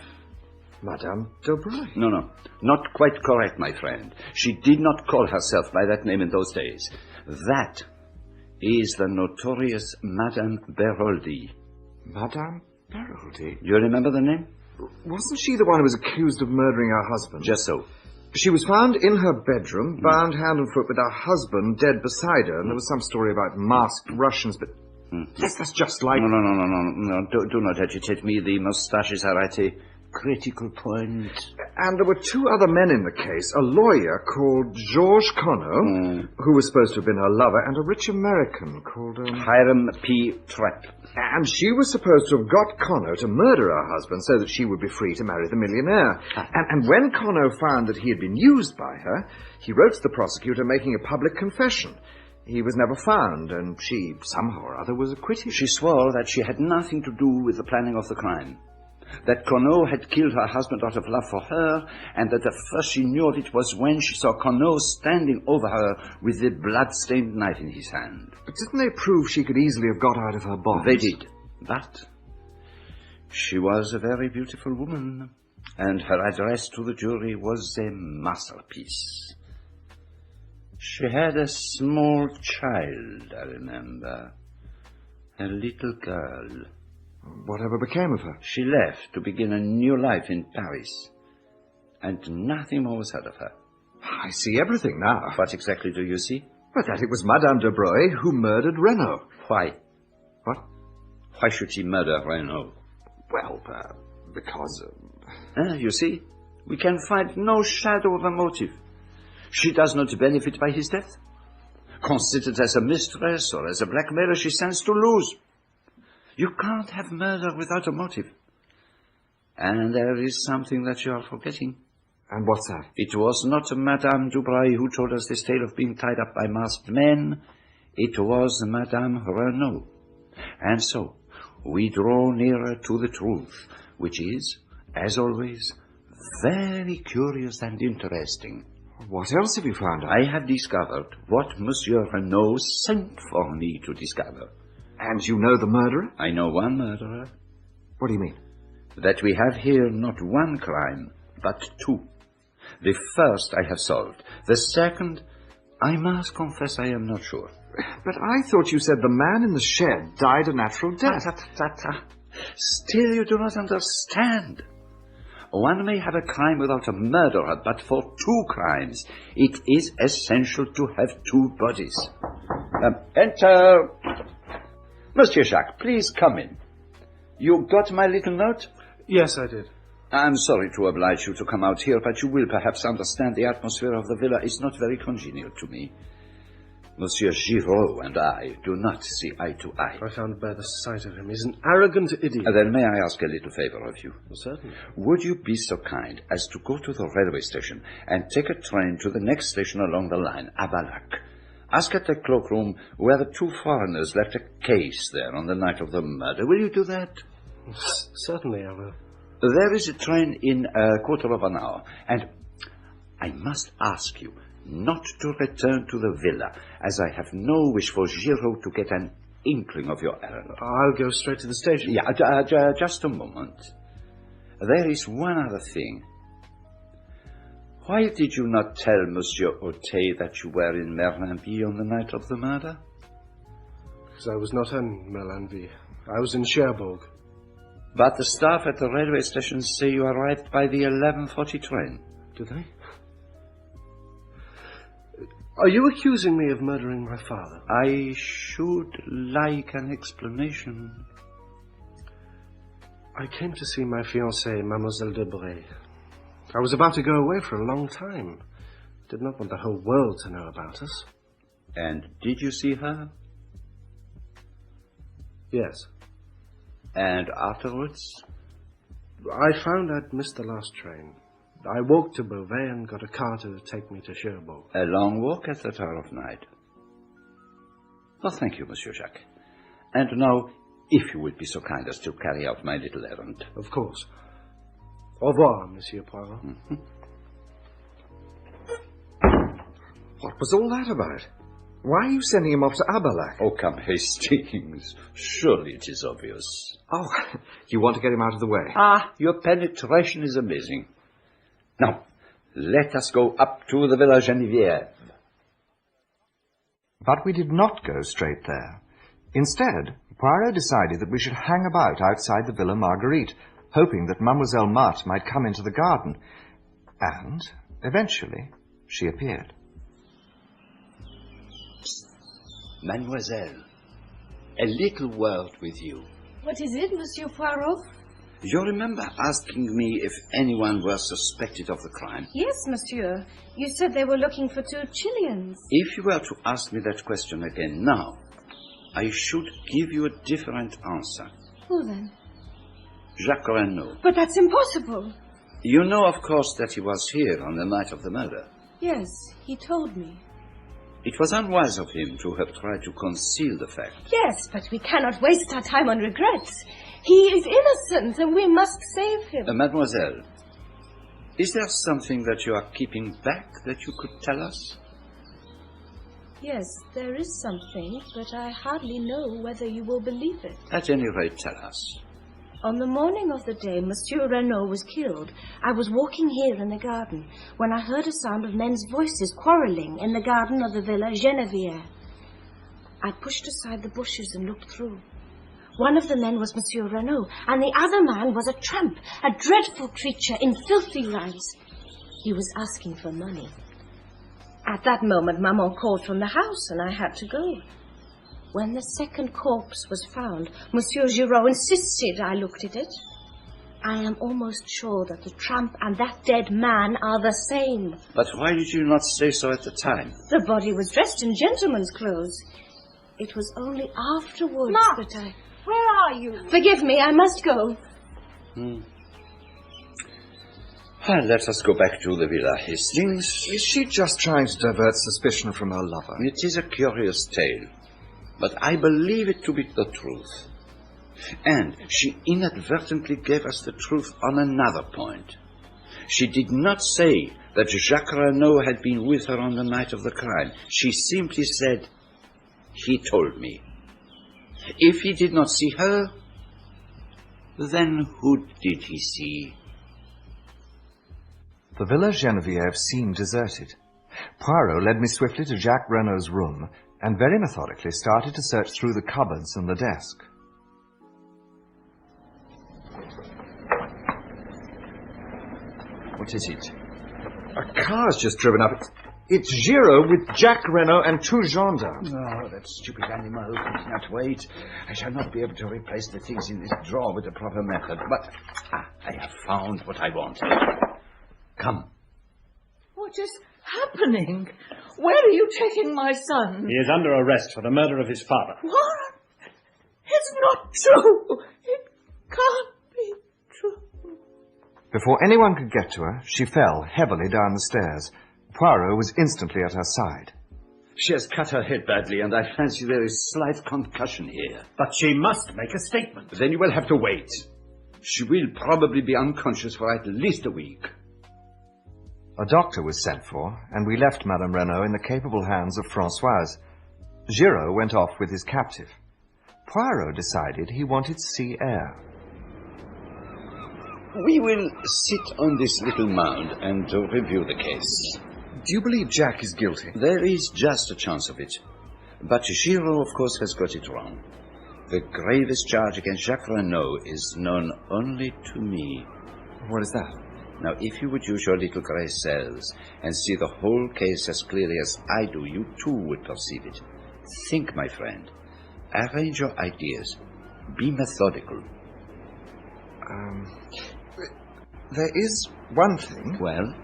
Madame Daubreuil. No. Not quite correct, my friend. She did not call herself by that name in those days. That is the notorious Madame Beroldi. Madame Beroldi? Do you remember the name? Wasn't she the one who was accused of murdering her husband? Just so. She was found in her bedroom, bound hand and foot with her husband dead beside her, and there was some story about masked Russians, but... Yes, that's just like... No. Do not agitate me. The moustaches are at a critical point. And there were two other men in the case, a lawyer called Georges Conneau, who was supposed to have been her lover, and a rich American called... Hiram P. Trapp. And she was supposed to have got Conneau to murder her husband so that she would be free to marry the millionaire. And when Conneau found that he had been used by her, he wrote to the prosecutor making a public confession. He was never found, and she, somehow or other, was acquitted. She swore that she had nothing to do with the planning of the crime. That Conneau had killed her husband out of love for her, and that the first she knew of it was when she saw Conneau standing over her with the blood-stained knife in his hand. But didn't they prove she could easily have got out of her bonds? They did. But she was a very beautiful woman, and her address to the jury was a masterpiece. She had a small child, I remember. A little girl. Whatever became of her? She left to begin a new life in Paris. And nothing more was heard of her. I see everything now. What exactly do you see? But that it was Madame Daubreuil who murdered Renault. Why? What? Why should she murder Renault? Well, because... You see, we can find no shadow of a motive. She does not benefit by his death. Considered as a mistress or as a blackmailer, she stands to lose. You can't have murder without a motive. And there is something that you are forgetting. And what's that? It was not Madame Daubreuil who told us this tale of being tied up by masked men. It was Madame Renault. And so, we draw nearer to the truth, which is, as always, very curious and interesting. What else have you found out? I have discovered what Monsieur Renault sent for me to discover. And you know the murderer? I know one murderer. What do you mean? That we have here not one crime, but two. The first I have solved. The second, I must confess I am not sure. But I thought you said the man in the shed died a natural death. Still you do not understand. One may have a crime without a murderer, but for two crimes, it is essential to have two bodies. Enter. Monsieur Jacques, please come in. You got my little note? Yes, I did. I'm sorry to oblige you to come out here, but you will perhaps understand the atmosphere of the villa is not very congenial to me. Monsieur Giraud and I do not see eye to eye. I can't bear the sight of him. He's an arrogant idiot. Then may I ask a little favor of you? Well, certainly. Would you be so kind as to go to the railway station and take a train to the next station along the line, Abalac? Ask at the cloakroom where the two foreigners left a case there on the night of the murder. Will you do that? Certainly I will. There is a train in a quarter of an hour, and I must ask you not to return to the villa, as I have no wish for Giraud to get an inkling of your errand. I'll go straight to the station. Yeah, just a moment. There is one other thing. Why did you not tell Monsieur Otte that you were in Merlinville on the night of the murder? Because I was not in Merlinville. I was in Cherbourg. But the staff at the railway station say you arrived by the 11:40 train. Do they? Are you accusing me of murdering my father? I should like an explanation. I came to see my fiancée, Mademoiselle Daubreuil. I was about to go away for a long time. Did not want the whole world to know about us. And did you see her? Yes. And afterwards? I found I'd missed the last train. I walked to Beauvais and got a car to take me to Cherbourg. A long walk at that hour of night. Well, thank you, Monsieur Jacques. And now, if you would be so kind as to carry out my little errand. Of course. Au revoir, Monsieur Poirot. Mm-hmm. What was all that about? Why are you sending him off to Abalac? Oh, come, Hastings. Surely it is obvious. Oh, you want to get him out of the way? Ah, your penetration is amazing. Now, let us go up to the Villa Genevieve. But we did not go straight there. Instead, Poirot decided that we should hang about outside the Villa Marguerite, hoping that Mademoiselle Marthe might come into the garden. And, eventually, she appeared. Mademoiselle, a little word with you. What is it, Monsieur Poirot? You remember asking me if anyone were suspected of the crime? Yes, monsieur. You said they were looking for 2 Chileans. If you were to ask me that question again now, I should give you a different answer. Who then? Jacques Renault. But that's impossible. You know, of course, that he was here on the night of the murder. Yes, he told me. It was unwise of him to have tried to conceal the fact. Yes, but we cannot waste our time on regrets. He is innocent, and we must save him. Mademoiselle, is there something that you are keeping back that you could tell us? Yes, there is something, but I hardly know whether you will believe it. At any rate, tell us. On the morning of the day Monsieur Renault was killed, I was walking here in the garden when I heard a sound of men's voices quarrelling in the garden of the Villa Genevieve. I pushed aside the bushes and looked through. One of the men was Monsieur Renault, and the other man was a tramp, a dreadful creature in filthy rags. He was asking for money. At that moment, Maman called from the house, and I had to go. When the second corpse was found, Monsieur Giraud insisted I looked at it. I am almost sure that the tramp and that dead man are the same. But why did you not say so at the time? The body was dressed in gentleman's clothes. It was only afterwards that I... Where are you? Forgive me, I must go. Well, let us go back to the Villa Hastings. Is she just trying to divert suspicion from her lover? It is a curious tale, but I believe it to be the truth. And she inadvertently gave us the truth on another point. She did not say that Jacques Renault had been with her on the night of the crime. She simply said, "He told me." If he did not see her, then who did he see? The Villa Genevieve seemed deserted. Poirot led me swiftly to Jacques Renault's room and very methodically started to search through the cupboards and the desk. What is it? A car's just driven up. It's Giraud with Jacques Renault and two gendarmes. Oh, that stupid animal could not wait. I shall not be able to replace the things in this drawer with the proper method. But I have found what I wanted. Come. What is happening? Where are you taking my son? He is under arrest for the murder of his father. What? It's not true. It can't be true. Before anyone could get to her, she fell heavily down the stairs. Poirot was instantly at her side. She has cut her head badly, and I fancy there is slight concussion here. But she must make a statement. Then you will have to wait. She will probably be unconscious for at least a week. A doctor was sent for, and we left Madame Renault in the capable hands of Françoise. Giraud went off with his captive. Poirot decided he wanted sea air. We will sit on this little mound and review the case. Do you believe Jack is guilty? There is just a chance of it. But Giraud, of course, has got it wrong. The gravest charge against Jacques Renault is known only to me. What is that? Now, if you would use your little grey cells and see the whole case as clearly as I do, you too would perceive it. Think, my friend. Arrange your ideas. Be methodical. There is one thing. Well?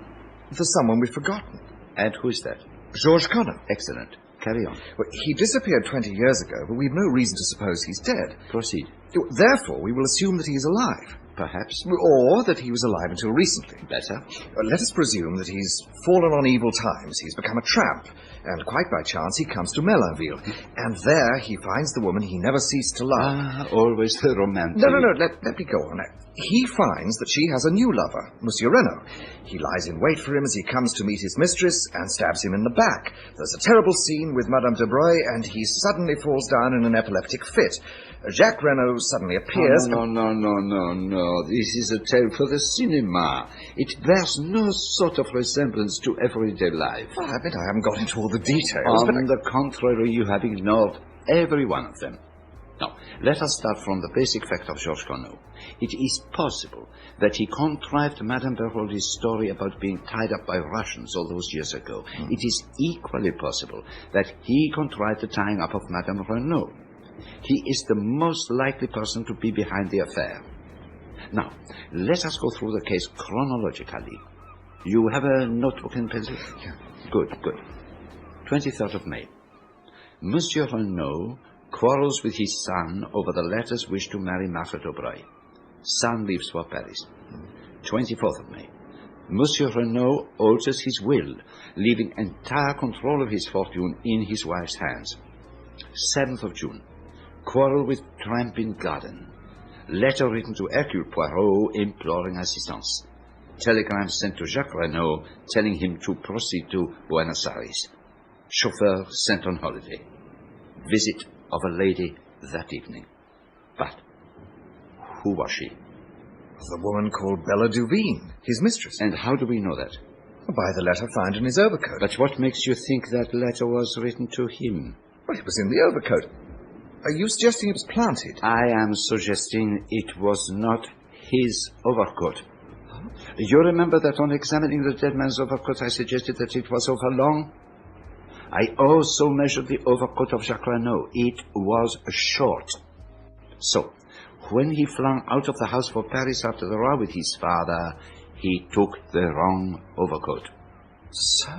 There's someone we've forgotten. And who is that? Georges Connor. Excellent. Carry on. Well, he disappeared 20 years ago, but we've no reason to suppose he's dead. Proceed. Therefore, we will assume that he is alive. Perhaps. Or that he was alive until recently. Better. Let us presume that he's fallen on evil times. He's become a tramp. And quite by chance, he comes to Melanville. And there he finds the woman he never ceased to love. Always the romantic. No. Let me go on. He finds that she has a new lover, Monsieur Renault. He lies in wait for him as he comes to meet his mistress and stabs him in the back. There's a terrible scene with Madame Daubreuil, and he suddenly falls down in an epileptic fit. Jacques Renault suddenly appears... No. This is a tale for the cinema. It bears no sort of resemblance to everyday life. Well, I admit I haven't got into all the details, On the contrary, you have ignored every one of them. Now, let us start from the basic fact of Georges Renault. It is possible that he contrived Madame Beroldi's story about being tied up by Russians all those years ago. It is equally possible that he contrived the tying up of Madame Renault. He is the most likely person to be behind the affair. Now, let us go through the case chronologically. You have a notebook and pencil? Yeah. Good. 23rd of May. Monsieur Renault quarrels with his son over the latter's wish to marry Marthe Daubreuil. Son leaves for Paris. 24th of May. Monsieur Renault alters his will, leaving entire control of his fortune in his wife's hands. 7th of June. Quarrel with tramp in garden. Letter written to Hercule Poirot imploring assistance. Telegram sent to Jacques Renault telling him to proceed to Buenos Aires. Chauffeur sent on holiday. Visit of a lady that evening. But who was she? The woman called Bella Duveen, his mistress. And how do we know that? By the letter found in his overcoat. But what makes you think that letter was written to him? Well, it was in the overcoat. Are you suggesting it was planted? I am suggesting it was not his overcoat. You remember that on examining the dead man's overcoat, I suggested that it was overlong? I also measured the overcoat of Jacques Renault. It was short. So, when he flung out of the house for Paris after the row with his father, he took the wrong overcoat. So,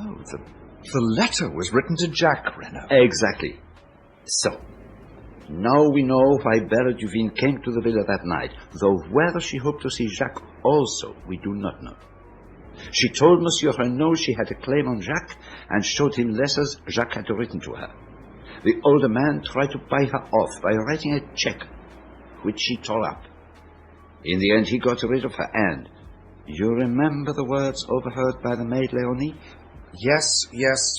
the letter was written to Jacques Renault. Exactly. So, now we know why Belle Duvine came to the villa that night, though whether she hoped to see Jacques also, we do not know. She told Monsieur Renault she had a claim on Jacques and showed him letters Jacques had written to her. The older man tried to buy her off by writing a check, which she tore up. In the end, he got rid of her, and you remember the words overheard by the maid Léonie? Yes,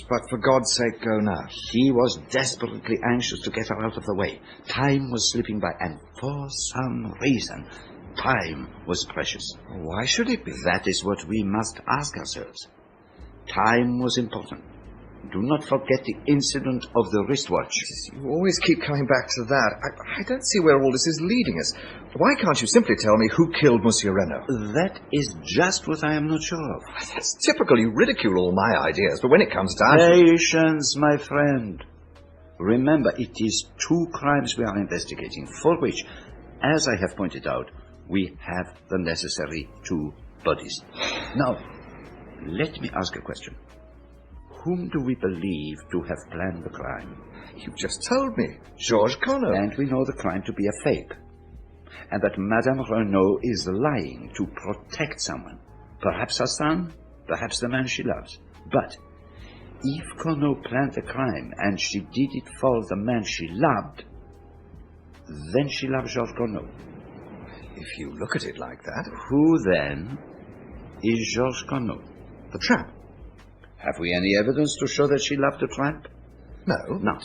but for God's sake, go now. He was desperately anxious to get her out of the way. Time was slipping by, and for some reason, time was precious. Why should it be? That is what we must ask ourselves. Time was important. Do not forget the incident of the wristwatch. You always keep coming back to that. I don't see where all this is leading us. Why can't you simply tell me who killed Monsieur Renault? That is just what I am not sure of. That's typical. You ridicule all my ideas, but when it comes down Patience, my friend. Remember, it is 2 crimes we are investigating, for which, as I have pointed out, we have the necessary 2 bodies. Now, let me ask a question. Whom do we believe to have planned the crime? You just told me. Georges Conneau. And we know the crime to be a fake. And that Madame Renault is lying to protect someone. Perhaps her son, perhaps the man she loves. But if Conneau planned the crime and she did it for the man she loved, then she loved Georges Conneau. If you look at it like that. Who then is Georges Conneau? The tramp. Have we any evidence to show that she loved the tramp? No. Now,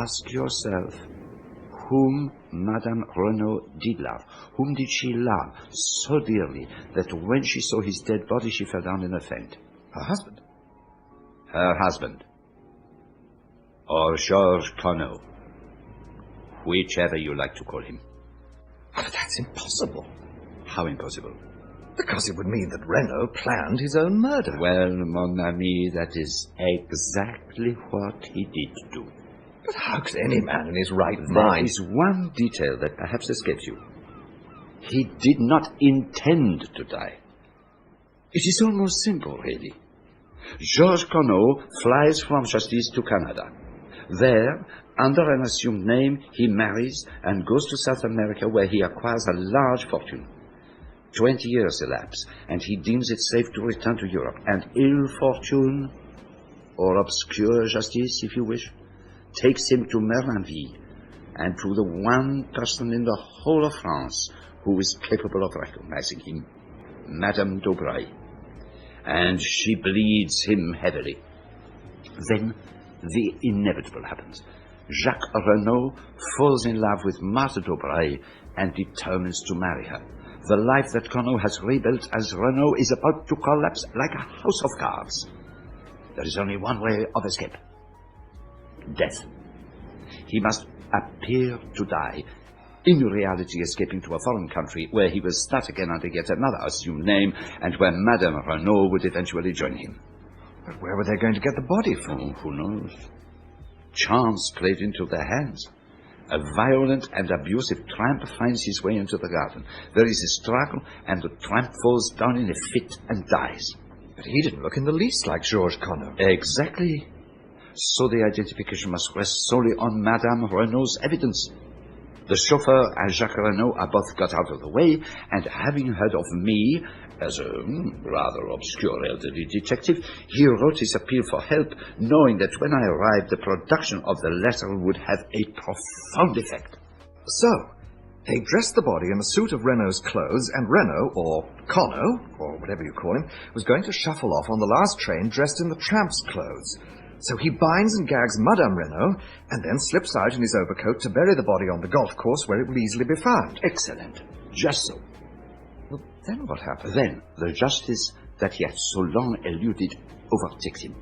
ask yourself, whom Madame Renault did love? Whom did she love so dearly that when she saw his dead body she fell down in a faint? Her husband. Her husband. Or Georges Conneau. Whichever you like to call him. But that's impossible. How impossible? Because it would mean that Renault planned his own murder. Well, mon ami, that is exactly what he did do. But how could any man in his right mind... There is one detail that perhaps escapes you. He did not intend to die. It is almost simple, really. Georges Conneau flies from justice to Canada. There, under an assumed name, he marries and goes to South America, where he acquires a large fortune. 20 years elapse, and he deems it safe to return to Europe. And ill fortune, or obscure justice, if you wish, takes him to Merlinville, and to the one person in the whole of France who is capable of recognizing him, Madame Daubreuil. And she bleeds him heavily. Then the inevitable happens. Jacques Renault falls in love with Marthe Daubreuil and determines to marry her. The life that Conneau has rebuilt as Renault is about to collapse like a house of cards. There is only one way of escape. Death. He must appear to die, in reality escaping to a foreign country where he will start again under yet another assumed name and where Madame Renault would eventually join him. But where were they going to get the body from? Oh, who knows? Chance played into their hands. A violent and abusive tramp finds his way into the garden. There is a struggle, and the tramp falls down in a fit and dies. But he didn't look in the least like Georges Conneau. Exactly. So the identification must rest solely on Madame Renault's evidence. The chauffeur and Jacques Renault are both got out of the way, and having heard of me, as a rather obscure elderly detective, he wrote his appeal for help, knowing that when I arrived, the production of the letter would have a profound effect. So, they dressed the body in a suit of Renault's clothes, and Renault, or Conneau, or whatever you call him, was going to shuffle off on the last train dressed in the tramp's clothes. So he binds and gags Madame Renault, and then slips out in his overcoat to bury the body on the golf course where it will easily be found. Excellent. Just so. Well, then what happened? Then the justice that he had so long eluded overtakes him.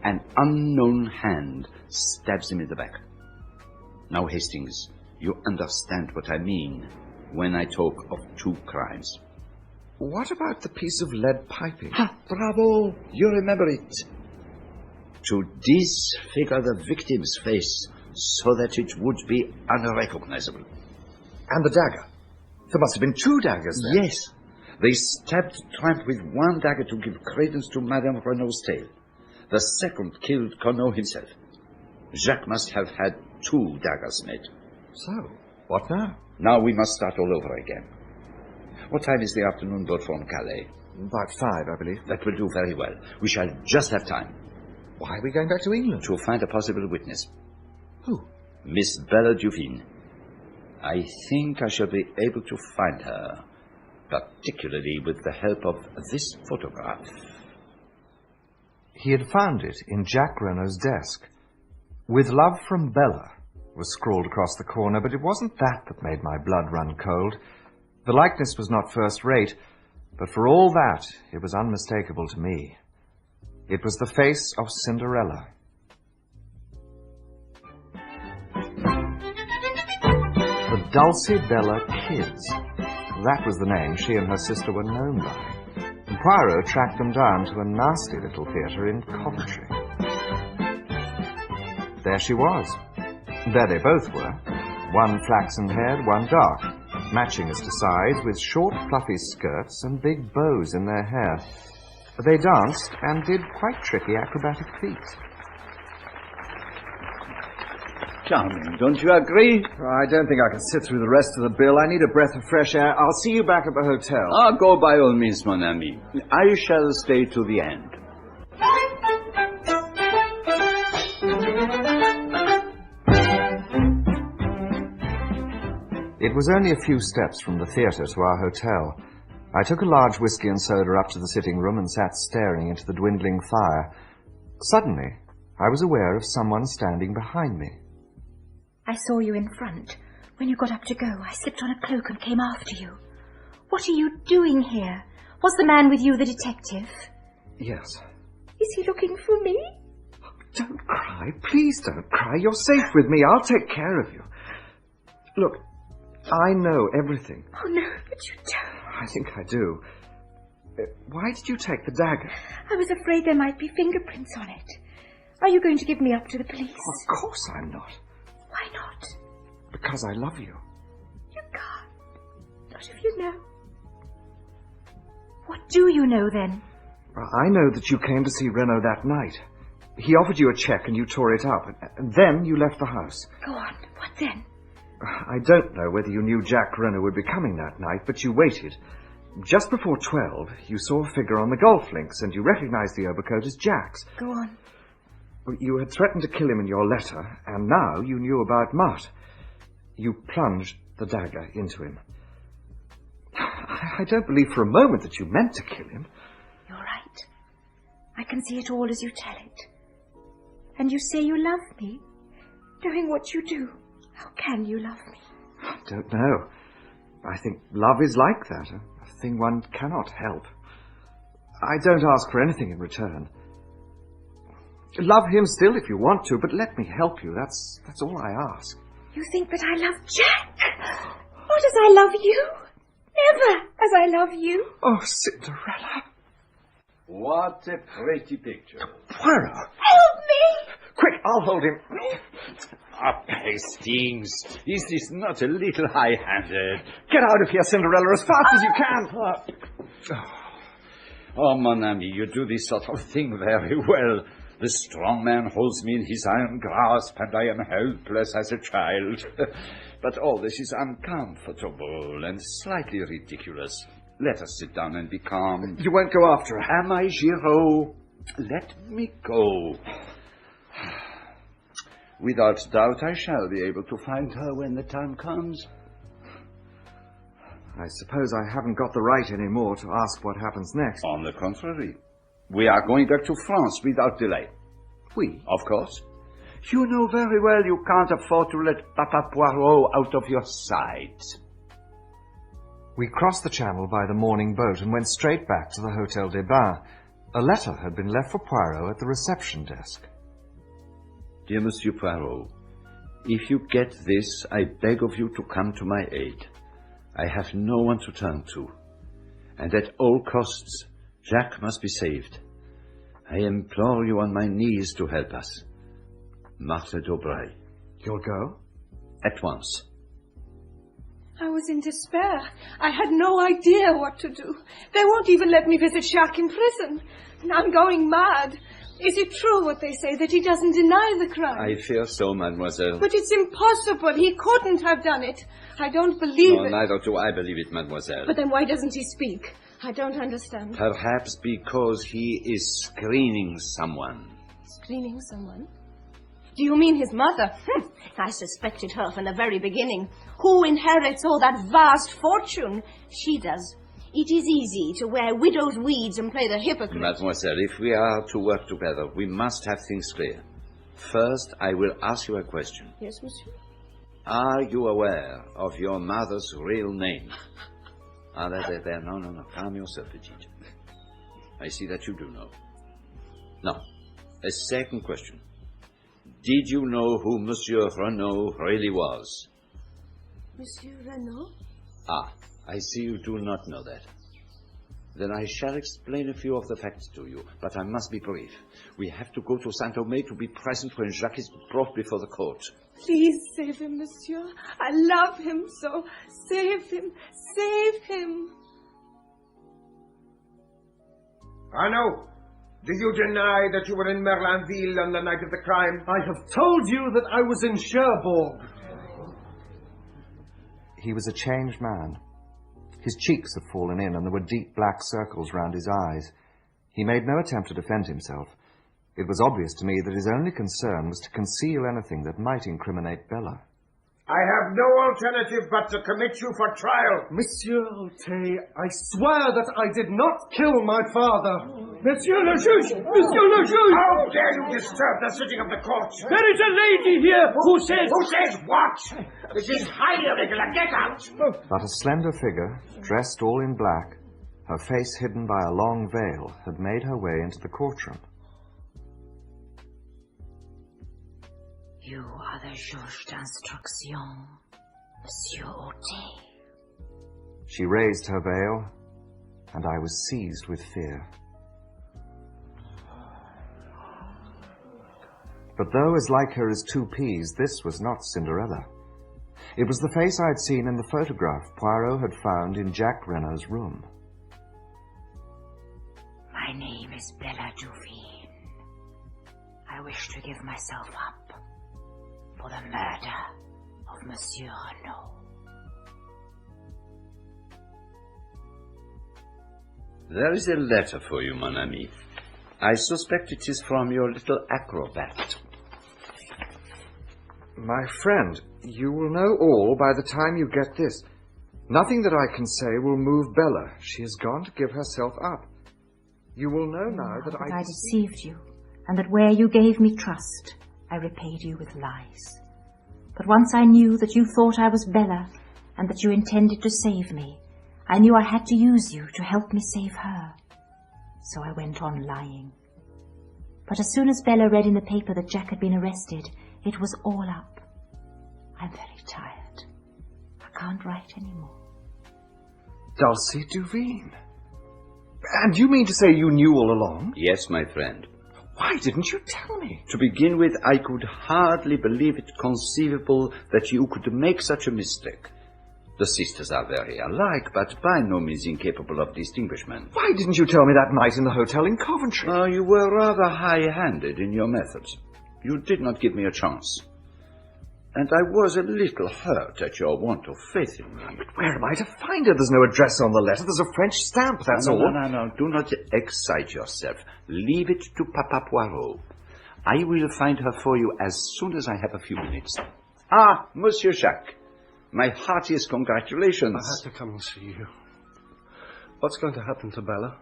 An unknown hand stabs him in the back. Now, Hastings, You understand what I mean when I talk of two crimes. What about the piece of lead piping? Bravo! You remember it. To disfigure the victim's face so that it would be unrecognizable. And the dagger? There must have been two daggers then. Yes. They stabbed Tramp with one dagger to give credence to Madame Renault's tale. The second killed Renault himself. Jacques must have had two daggers made. So, what now? Now we must start all over again. What time is the afternoon boat from Calais? About 5, I believe. That will do very well. We shall just have time. Why are we going back to England? To find a possible witness. Who? Miss Bella Duvin. I think I shall be able to find her, particularly with the help of this photograph. He had found it in Jack Renault's desk. "With love from Bella" was scrawled across the corner, but it wasn't that made my blood run cold. The likeness was not first-rate, but for all that, it was unmistakable to me. It was the face of Cinderella. The Dulcibella Kids. That was the name she and her sister were known by. And Poirot tracked them down to a nasty little theatre in Coventry. There she was. There they both were. One flaxen-haired, one dark, matching as to size, with short, fluffy skirts and big bows in their hair. They danced and did quite tricky acrobatic feats. Charming, don't you agree? I don't think I can sit through the rest of the bill. I need a breath of fresh air. I'll see you back at the hotel. Go by all means, mon ami. I shall stay to the end. It was only a few steps from the theatre to our hotel. I took a large whisky and soda up to the sitting room and sat staring into the dwindling fire. Suddenly, I was aware of someone standing behind me. I saw you in front. When you got up to go, I slipped on a cloak and came after you. What are you doing here? Was the man with you the detective? Yes. Is he looking for me? Don't cry. Please don't cry. You're safe with me. I'll take care of you. Look, I know everything. Oh, no, but you don't. I think I do. Why did you take the dagger? I was afraid there might be fingerprints on it. Are you going to give me up to the police? Of course I'm not. Why not? Because I love you. You can't. Not if you know. What do you know, then? I know that you came to see Renault that night. He offered you a cheque and you tore it up. And then you left the house. Go on. What then? I don't know whether you knew Jack Renault would be coming that night, but you waited. Just before 12, you saw a figure on the golf links, and you recognized the overcoat as Jack's. Go on. You had threatened to kill him in your letter, and now you knew about Marthe. You plunged the dagger into him. I don't believe for a moment that you meant to kill him. You're right. I can see it all as you tell it. And you say you love me, knowing what you do. How can you love me? I don't know. I think love is like that, a thing one cannot help. I don't ask for anything in return. Love him still if you want to, but let me help you. That's all I ask. You think that I love Jack? Not as I love you. Never as I love you. Oh, Cinderella. What a pretty picture. Poirot. Help me! Quick, I'll hold him. Hastings, is this not a little high-handed? Get out of here, Cinderella, as fast as you can. Oh, mon ami, you do this sort of thing very well. The strong man holds me in his iron grasp, and I am helpless as a child. But all this is uncomfortable and slightly ridiculous. Let us sit down and be calm. You won't go after her. Am I, Giraud? Let me go. Without doubt, I shall be able to find her when the time comes. I suppose I haven't got the right anymore to ask what happens next. On the contrary. We are going back to France without delay. We? Of course. You know very well you can't afford to let Papa Poirot out of your sight. We crossed the channel by the morning boat and went straight back to the Hotel des Bains. A letter had been left for Poirot at the reception desk. Dear Monsieur Poirot, If you get this, I beg of you to come to my aid. I have no one to turn to. And at all costs, Jacques must be saved. I implore you on my knees to help us. Marthe Daubreuil. You'll go? At once. I was in despair. I had no idea what to do. They won't even let me visit Jacques in prison. And I'm going mad. Is it true what they say, that he doesn't deny the crime? I fear so, mademoiselle. But it's impossible. He couldn't have done it. I don't believe it. Neither do I believe it, mademoiselle. But then why doesn't he speak? I don't understand. Perhaps because he is screening someone. Screening someone? Do you mean his mother? I suspected her from the very beginning. Who inherits all that vast fortune? She does. It is easy to wear widow's weeds and play the hypocrite. Mademoiselle, if we are to work together, we must have things clear. First, I will ask you a question. Yes, monsieur? Are you aware of your mother's real name? There. No. Calm yourself, Petite. I see that you do know. Now, a second question. Did you know who Monsieur Renault really was? Monsieur Renault? Ah, I see you do not know that. Then I shall explain a few of the facts to you, but I must be brief. We have to go to Saint-Omer to be present when Jacques is brought before the court. Please save him, monsieur. I love him so. Save him. Save him. Renault, do you deny that you were in Merlinville on the night of the crime? I have told you that I was in Cherbourg. He was a changed man. His cheeks had fallen in, and there were deep black circles round his eyes. He made no attempt to defend himself. It was obvious to me that his only concern was to conceal anything that might incriminate Bella. I have no alternative but to commit you for trial. Monsieur Roté, I swear that I did not kill my father. Monsieur le juge! Monsieur le juge! How dare you disturb the sitting of the court? There is a lady here who says... Who says what? This is highly irregular. Get out! But a slender figure, dressed all in black, her face hidden by a long veil, had made her way into the courtroom. You are the juge d'instruction, Monsieur Roté. She raised her veil, and I was seized with fear. But though as like her as two peas, this was not Cinderella. It was the face I'd seen in the photograph Poirot had found in Jacques Renault's room. My name is Bella Duveen. I wish to give myself up for the murder of Monsieur Renault. There is a letter for you, mon ami. I suspect it is from your little acrobat. My friend, you will know all by the time you get this. Nothing that I can say will move Bella. She has gone to give herself up. You will know now that I deceived you, and that where you gave me trust, I repaid you with lies. But once I knew that you thought I was Bella, and that you intended to save me, I knew I had to use you to help me save her. So I went on lying. But as soon as Bella read in the paper that Jack had been arrested, it was all up. I'm very tired. I can't write anymore. Dulcie Duveen. And you mean to say you knew all along? Yes, my friend. Why didn't you tell me? To begin with, I could hardly believe it conceivable that you could make such a mistake. The sisters are very alike, but by no means incapable of distinguishment. Why didn't you tell me that night in the hotel in Coventry? You were rather high-handed in your methods. You did not give me a chance. And I was a little hurt at your want of faith in me. But where am I to find her? There's no address on the letter. There's a French stamp, that's all. No. Do not excite yourself. Leave it to Papa Poirot. I will find her for you as soon as I have a few minutes. Ah, Monsieur Jacques. My heartiest congratulations. I had to come and see you. What's going to happen to Bella?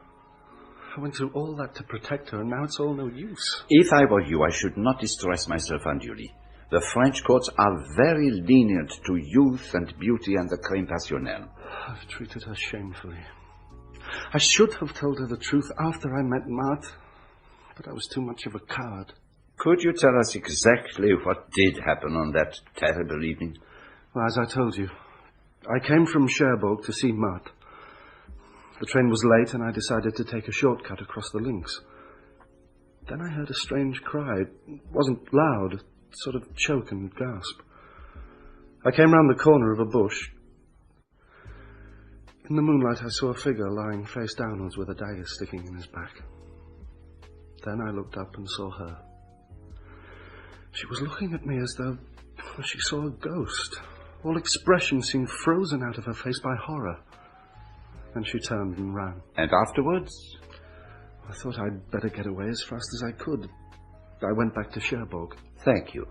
I went through all that to protect her, and now it's all no use. If I were you, I should not distress myself unduly. The French courts are very lenient to youth and beauty and the crime passionnel. I've treated her shamefully. I should have told her the truth after I met Marthe, but I was too much of a coward. Could you tell us exactly what did happen on that terrible evening? Well, as I told you, I came from Cherbourg to see Marthe. The train was late and I decided to take a shortcut across the links. Then I heard a strange cry. It wasn't loud, a sort of choke and gasp. I came round the corner of a bush. In the moonlight I saw a figure lying face downwards with a dagger sticking in his back. Then I looked up and saw her. She was looking at me as though she saw a ghost. All expression seemed frozen out of her face by horror. Then she turned and ran. And afterwards? I thought I'd better get away as fast as I could. I went back to Cherbourg. Thank you.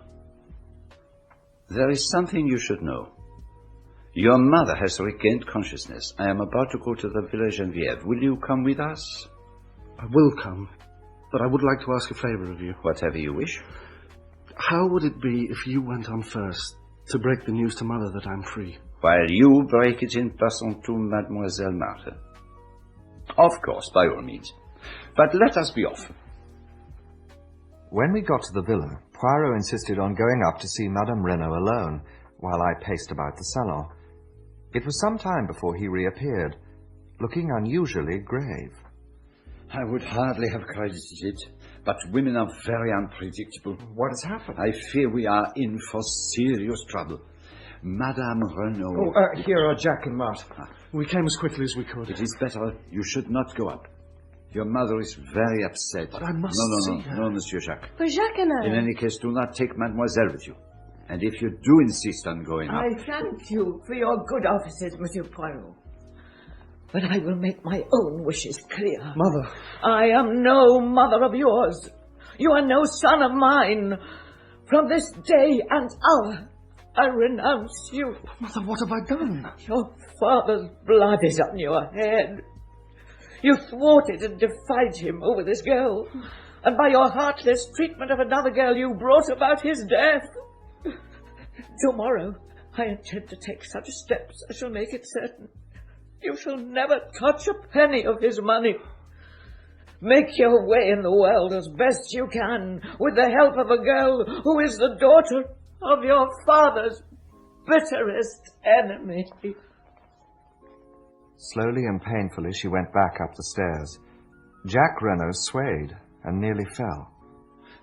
There is something you should know. Your mother has regained consciousness. I am about to go to the Villa Genevieve. Will you come with us? I will come, but I would like to ask a favour of you. Whatever you wish. How would it be if you went on first to break the news to Mother that I'm free? While you break it in person to Mademoiselle Marthe. Of course, by all means. But let us be off. When we got to the villa, Poirot insisted on going up to see Madame Renault alone, while I paced about the salon. It was some time before he reappeared, looking unusually grave. I would hardly have credited it, but women are very unpredictable. What has happened? I fear we are in for serious trouble. Madame Renault... Here are Jack and Marthe. We came as quickly as we could. It is better you should not go up. Your mother is very upset. But I must see her. No, Monsieur Jacques. But Jacques and I... In any case, do not take Mademoiselle with you. And if you do insist on going up... I thank you for your good offices, Monsieur Poirot. But I will make my own wishes clear. Mother. I am no mother of yours. You are no son of mine. From this day and hour, I renounce you. Mother, what have I done? Your father's blood is on your head. You thwarted and defied him over this girl. And by your heartless treatment of another girl, you brought about his death. Tomorrow, I intend to take such steps as shall make it certain you shall never touch a penny of his money. Make your way in the world as best you can, with the help of a girl who is the daughter of your father's bitterest enemy. Slowly and painfully she went back up the stairs. Jack Renault swayed and nearly fell.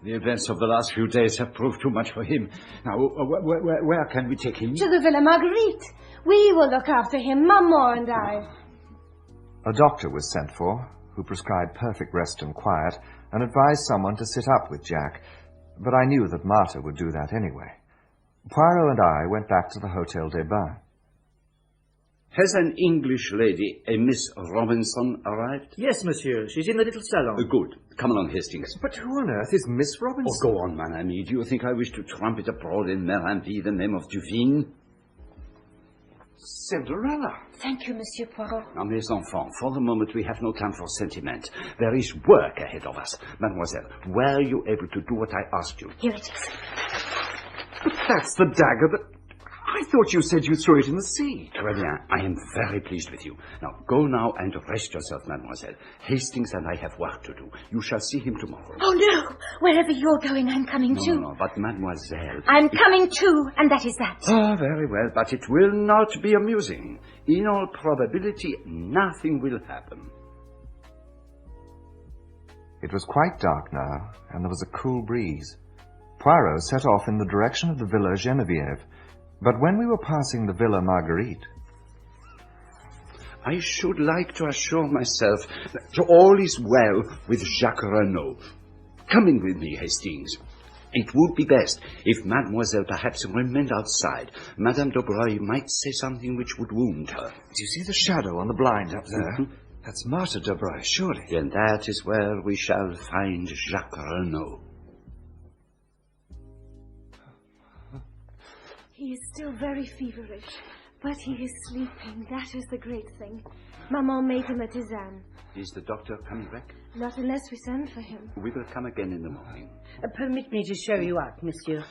The events of the last few days have proved too much for him. Now, where can we take him? To the Villa Marguerite. We will look after him, Maman and I. A doctor was sent for, who prescribed perfect rest and quiet, and advised someone to sit up with Jack, but I knew that Marthe would do that anyway. Poirot and I went back to the Hotel des Bains. Has an English lady, a Miss Robinson, arrived? Yes, monsieur. She's in the little salon. Good. Come along, Hastings. But who on earth is Miss Robinson? Oh, go on, mon ami. Do you think I wish to trumpet abroad in Meranville the name of Duvine? Cinderella. Thank you, Monsieur Poirot. Now, mes enfants, for the moment we have no time for sentiment. There is work ahead of us. Mademoiselle, were you able to do what I asked you? Here it is. But that's the dagger that... I thought you said you threw it in the sea. Très bien. I am very pleased with you. Now, go now and rest yourself, mademoiselle. Hastings and I have work to do. You shall see him tomorrow. Oh, no. Wherever you're going, I'm coming too. No, but mademoiselle... I'm coming too, and that is that. Oh, very well, but it will not be amusing. In all probability, nothing will happen. It was quite dark now, and there was a cool breeze. Poirot set off in the direction of the Villa Genevieve, but when we were passing the Villa Marguerite... I should like to assure myself that all is well with Jacques Renault. Come in with me, Hastings. It would be best if Mademoiselle perhaps remained outside. Madame Daubreuil might say something which would wound her. Do you see the shadow on the blind up there? Mm-hmm. That's Marthe Daubreuil, surely. Then that is where we shall find Jacques Renault. He is still very feverish, but he is sleeping. That is the great thing. Maman made him a tisane. Is the doctor coming back? Not unless we send for him. We will come again in the morning. Permit me to show you out, monsieur.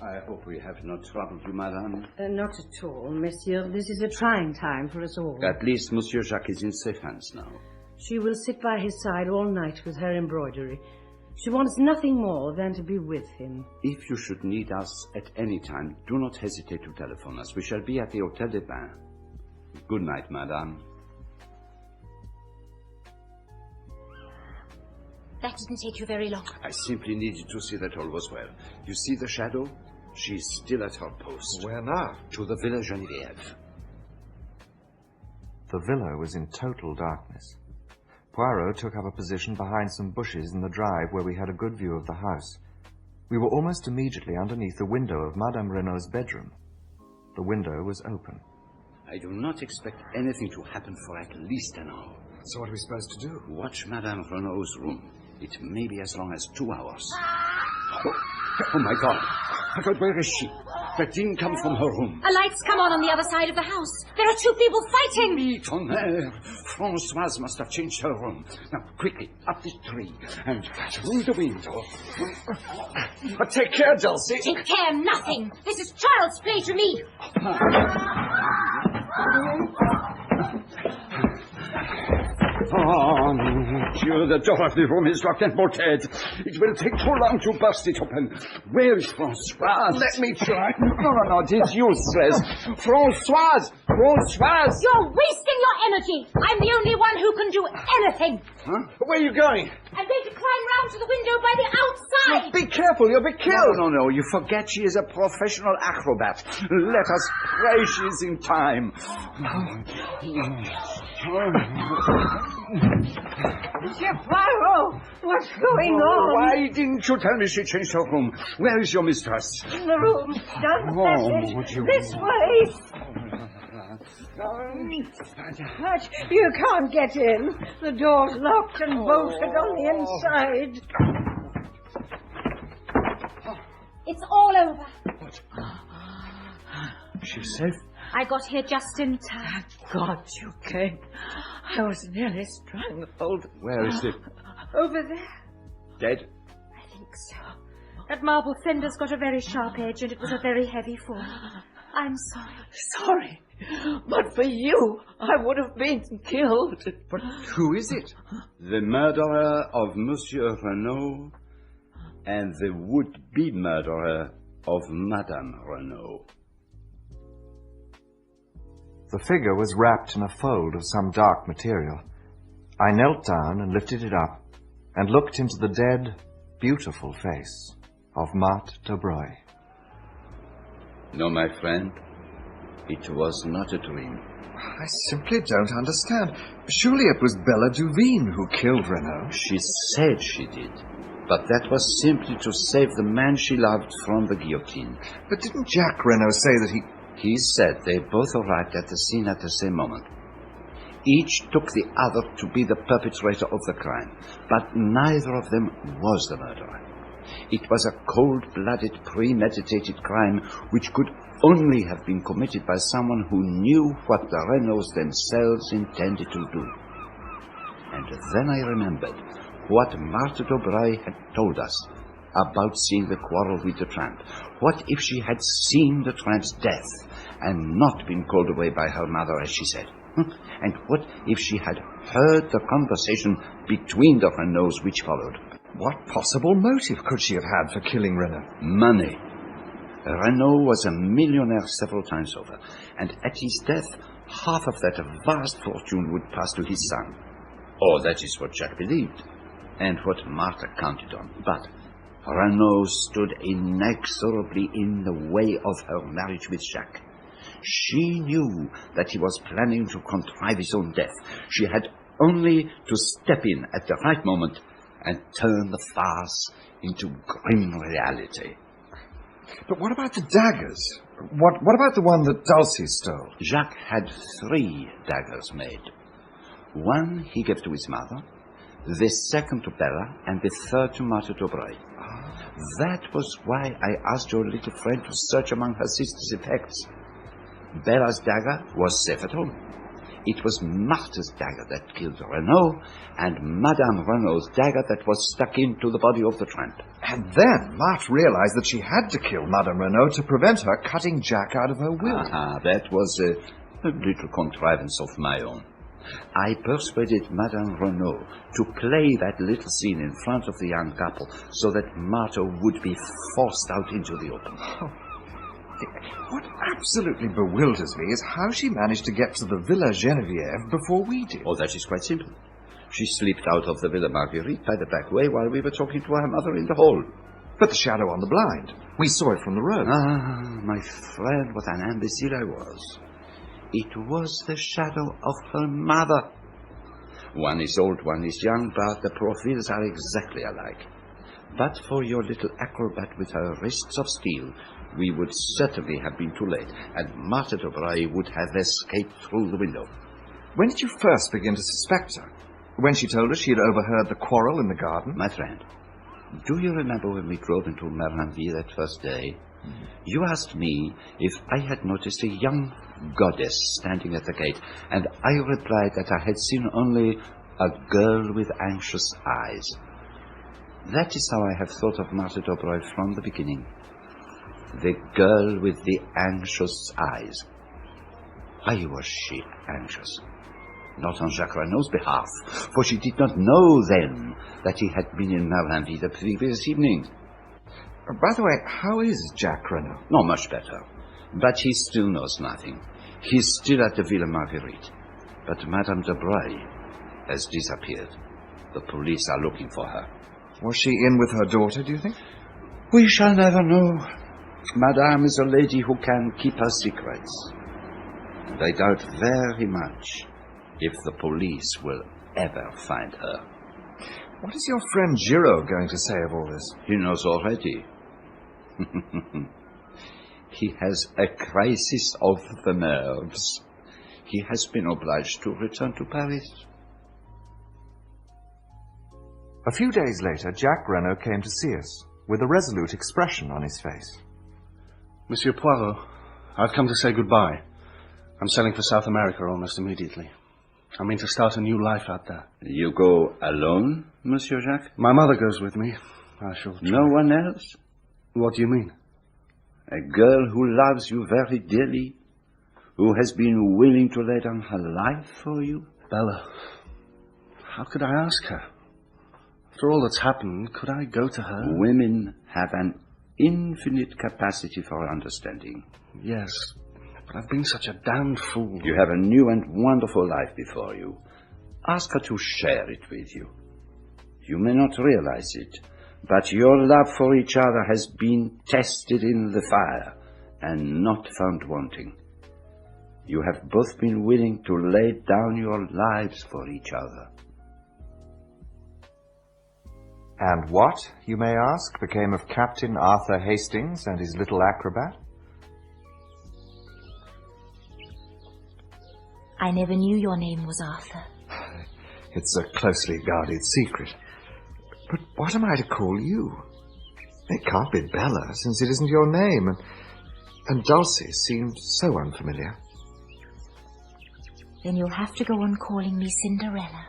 I hope we have not troubled you, madame. Not at all, monsieur. This is a trying time for us all. At least Monsieur Jacques is in safe hands now. She will sit by his side all night with her embroidery. She wants nothing more than to be with him. If you should need us at any time, do not hesitate to telephone us. We shall be at the Hôtel des Bains. Good night, madame. That didn't take you very long. I simply needed to see that all was well. You see the shadow? She is still at her post. Where now? To the Villa Genevieve. The villa was in total darkness. Poirot took up a position behind some bushes in the drive where we had a good view of the house. We were almost immediately underneath the window of Madame Renault's bedroom. The window was open. I do not expect anything to happen for at least an hour. So what are we supposed to do? Watch Madame Renault's room. It may be as long as 2 hours. Oh my God. My God, where is she? That didn't come from her room. A light's come on the other side of the house. There are 2 people fighting. Tonnerre. Françoise must have changed her room. Now, quickly, up this tree and through the window. But take care, Dulcie. Take care, nothing. This is child's play to me. Oh, Dieu, the door of the room is locked and bolted. It will take too long to burst it open. Where is Françoise? Let me try. No, it is useless. Françoise! You're wasting your energy. I'm the only one who can do anything. Huh? Where are you going? I'm going to climb round to the window by the outside. No, be careful, you'll be killed. No, you forget she is a professional acrobat. Let us pray she is in time. Monsieur Poirot, what's going on? Why didn't you tell me she changed her room? Where is your mistress? In the room, down the passage, this way. But you can't get in. The door's locked and bolted on the inside. It's all over. What? She's safe? I got here just in time. God, you came. I was nearly strangled. Where is it? Over there. Dead? I think so. That marble fender's got a very sharp edge, and it was a very heavy fall. I'm sorry. Sorry. But for you, I would have been killed. But who is it? The murderer of Monsieur Renault and the would-be murderer of Madame Renault. The figure was wrapped in a fold of some dark material. I knelt down and lifted it up and looked into the dead, beautiful face of Marthe Daubreuil. No, my friend, it was not a dream. I simply don't understand. Surely it was Bella Duveen who killed Renault. She said she did, but that was simply to save the man she loved from the guillotine. But didn't Jacques Renault say that he... He said they both arrived at the scene at the same moment. Each took the other to be the perpetrator of the crime, but neither of them was the murderer. It was a cold-blooded, premeditated crime which could only have been committed by someone who knew what the Renaults themselves intended to do. And then I remembered what Marthe Daubreuil had told us about seeing the quarrel with the tramp. What if she had seen the tramp's death and not been called away by her mother, as she said? And what if she had heard the conversation between the Renaults which followed? What possible motive could she have had for killing Renault? Money. Renault was a millionaire several times over, and at his death, half of that vast fortune would pass to his son. Or that is what Jacques believed, and what Marthe counted on. But Renault stood inexorably in the way of her marriage with Jacques. She knew that he was planning to contrive his own death. She had only to step in at the right moment and turn the farce into grim reality. But what about the daggers? What about the one that Dulcie stole? Jacques had 3 daggers made. One he gave to his mother, the second to Bella, and the third to Marthe Daubreuil. That was why I asked your little friend to search among her sister's effects. Bella's dagger was safe at home. It was Marthe's dagger that killed Renault, and Madame Renault's dagger that was stuck into the body of the tramp. And then Marthe realized that she had to kill Madame Renault to prevent her cutting Jacques out of her will. That was a little contrivance of my own. I persuaded Madame Renault to play that little scene in front of the young couple so that Marthe would be forced out into the open. What absolutely bewilders me is how she managed to get to the Villa Genevieve before we did. Oh, that is quite simple. She slipped out of the Villa Marguerite by the back way while we were talking to her mother in the hall. But the shadow on the blind. We saw it from the road. Ah, my friend, what an imbecile I was. It was the shadow of her mother. One is old, one is young, but the profils are exactly alike. But for your little acrobat with her wrists of steel, we would certainly have been too late, and Marthe Daubreuil would have escaped through the window. When did you first begin to suspect her? When she told us she had overheard the quarrel in the garden? My friend, do you remember when we drove into Menace that first day? You asked me if I had noticed a young goddess standing at the gate, and I replied that I had seen only a girl with anxious eyes. That is how I have thought of Marthe Daubreuil from the beginning. The girl with the anxious eyes. Why was she anxious? Not on Jacques Renault's behalf, for she did not know then that he had been in Menace the previous evening. By the way, how is Jacques Renault? Not much better, but he still knows nothing. He's still at the Villa Marguerite, but Madame Daubreuil has disappeared. The police are looking for her. Was she in with her daughter, do you think? We shall never know. Madame is a lady who can keep her secrets. And I doubt very much if the police will ever find her. What is your friend Giraud going to say of all this? He knows already. He has a crisis of the nerves. He has been obliged to return to Paris. A few days later, Jacques Renault came to see us, with a resolute expression on his face. Monsieur Poirot, I've come to say goodbye. I'm sailing for South America almost immediately. I mean to start a new life out there. You go alone, Monsieur Jacques? My mother goes with me. I shall try. No one else? What do you mean? A girl who loves you very dearly, who has been willing to lay down her life for you? Bella, how could I ask her? After all that's happened, could I go to her? Women have an infinite capacity for understanding. Yes, but I've been such a damned fool. You have a new and wonderful life before you. Ask her to share it with you. You may not realize it, but your love for each other has been tested in the fire and not found wanting. You have both been willing to lay down your lives for each other. And what, you may ask, became of Captain Arthur Hastings and his little acrobat? I never knew your name was Arthur. It's a closely guarded secret. But what am I to call you? It can't be Bella, since it isn't your name, and Dulcie seemed so unfamiliar. Then you'll have to go on calling me Cinderella.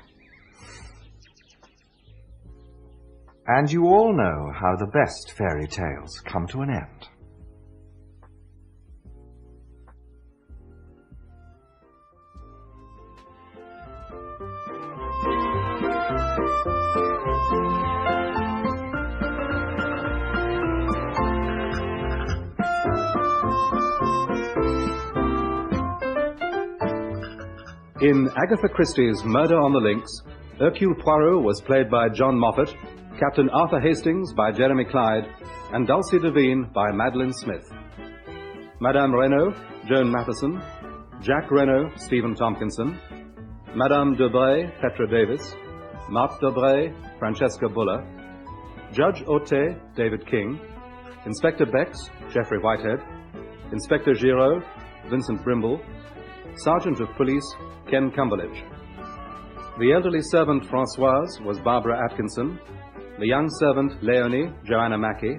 And you all know how the best fairy tales come to an end. In Agatha Christie's Murder on the Links, Hercule Poirot was played by John Moffat, Captain Arthur Hastings by Jeremy Clyde, and Dulcie Devine by Madeline Smith. Madame Renault, Joan Matheson, Jack Renault, Stephen Tompkinson, Madame Daubreuil, Petra Davis, Marthe Daubreuil, Francesca Buller, Judge Ote, David King, Inspector Bex, Geoffrey Whitehead, Inspector Giraud, Vincent Brimble, Sergeant of Police, Ken Cumberledge. The elderly servant Françoise was Barbara Atkinson, the young servant Léonie, Joanna Mackey,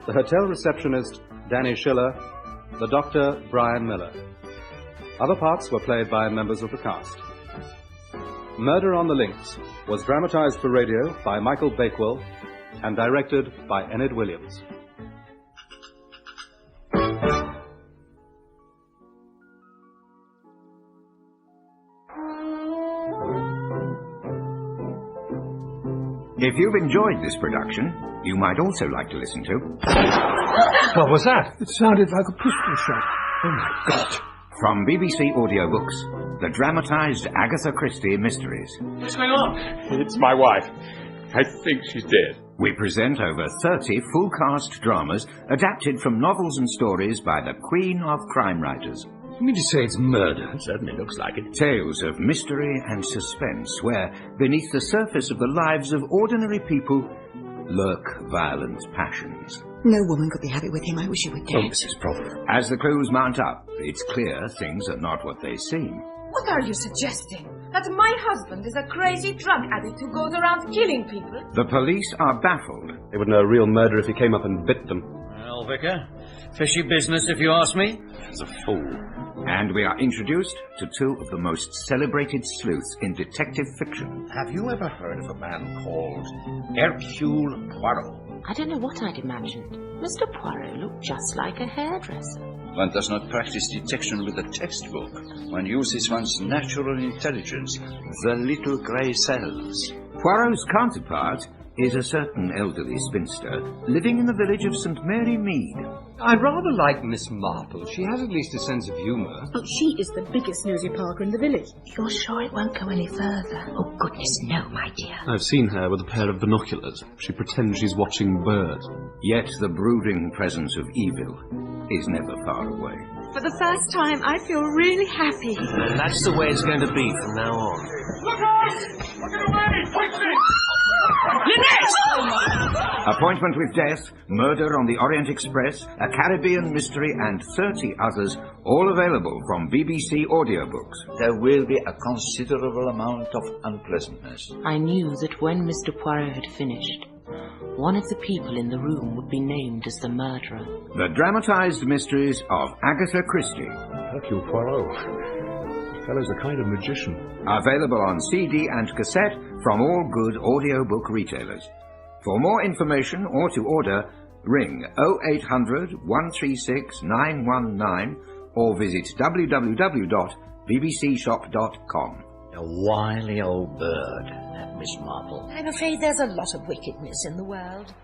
the hotel receptionist Danny Schiller, the doctor Brian Miller. Other parts were played by members of the cast. Murder on the Links was dramatized for radio by Michael Bakewell and directed by Enid Williams. If you've enjoyed this production, you might also like to listen to... What was that? It sounded like a pistol shot. Oh, my God. From BBC Audiobooks, the dramatised Agatha Christie mysteries. What's going on? It's my wife. I think she's dead. We present over 30 full-cast dramas adapted from novels and stories by the Queen of Crime Writers. You mean to say it's murder? It certainly looks like it. Tales of mystery and suspense where, beneath the surface of the lives of ordinary people, lurk violent passions. No woman could be happy with him. I wish he were dead. Oh, Mrs. Prothero. As the clues mount up, it's clear things are not what they seem. What are you suggesting? That my husband is a crazy drug addict who goes around killing people? The police are baffled. They would know a real murder if he came up and bit them. Well, Vicar, fishy business if you ask me. He's a fool. And we are introduced to two of the most celebrated sleuths in detective fiction. Have you ever heard of a man called Hercule Poirot? I don't know what I'd imagined. Mr. Poirot looked just like a hairdresser. One does not practice detection with a textbook. One uses one's natural intelligence, the little grey cells. Poirot's counterpart is a certain elderly spinster living in the village of St. Mary Mead. I rather like Miss Marple. She has at least a sense of humour. Oh, she is the biggest nosy Parker in the village. You're sure it won't go any further? Oh, goodness, no, my dear. I've seen her with a pair of binoculars. She pretends she's watching birds. Yet the brooding presence of evil is never far away. For the first time, I feel really happy. And that's the way it's going to be from now on. Look out! Look away! Quickly! Appointment with Death, Murder on the Orient Express, A Caribbean Mystery, and 30 others, all available from BBC Audiobooks. There will be a considerable amount of unpleasantness. I knew that when Mr. Poirot had finished, one of the people in the room would be named as the murderer. The dramatised mysteries of Agatha Christie. Hercule Poirot. The fellow's a kind of magician. Available on CD and cassette from all good audiobook retailers. For more information or to order, ring 0800 136 919 or visit www.bbcshop.com. A wily old bird, that Miss Marple. I'm afraid there's a lot of wickedness in the world.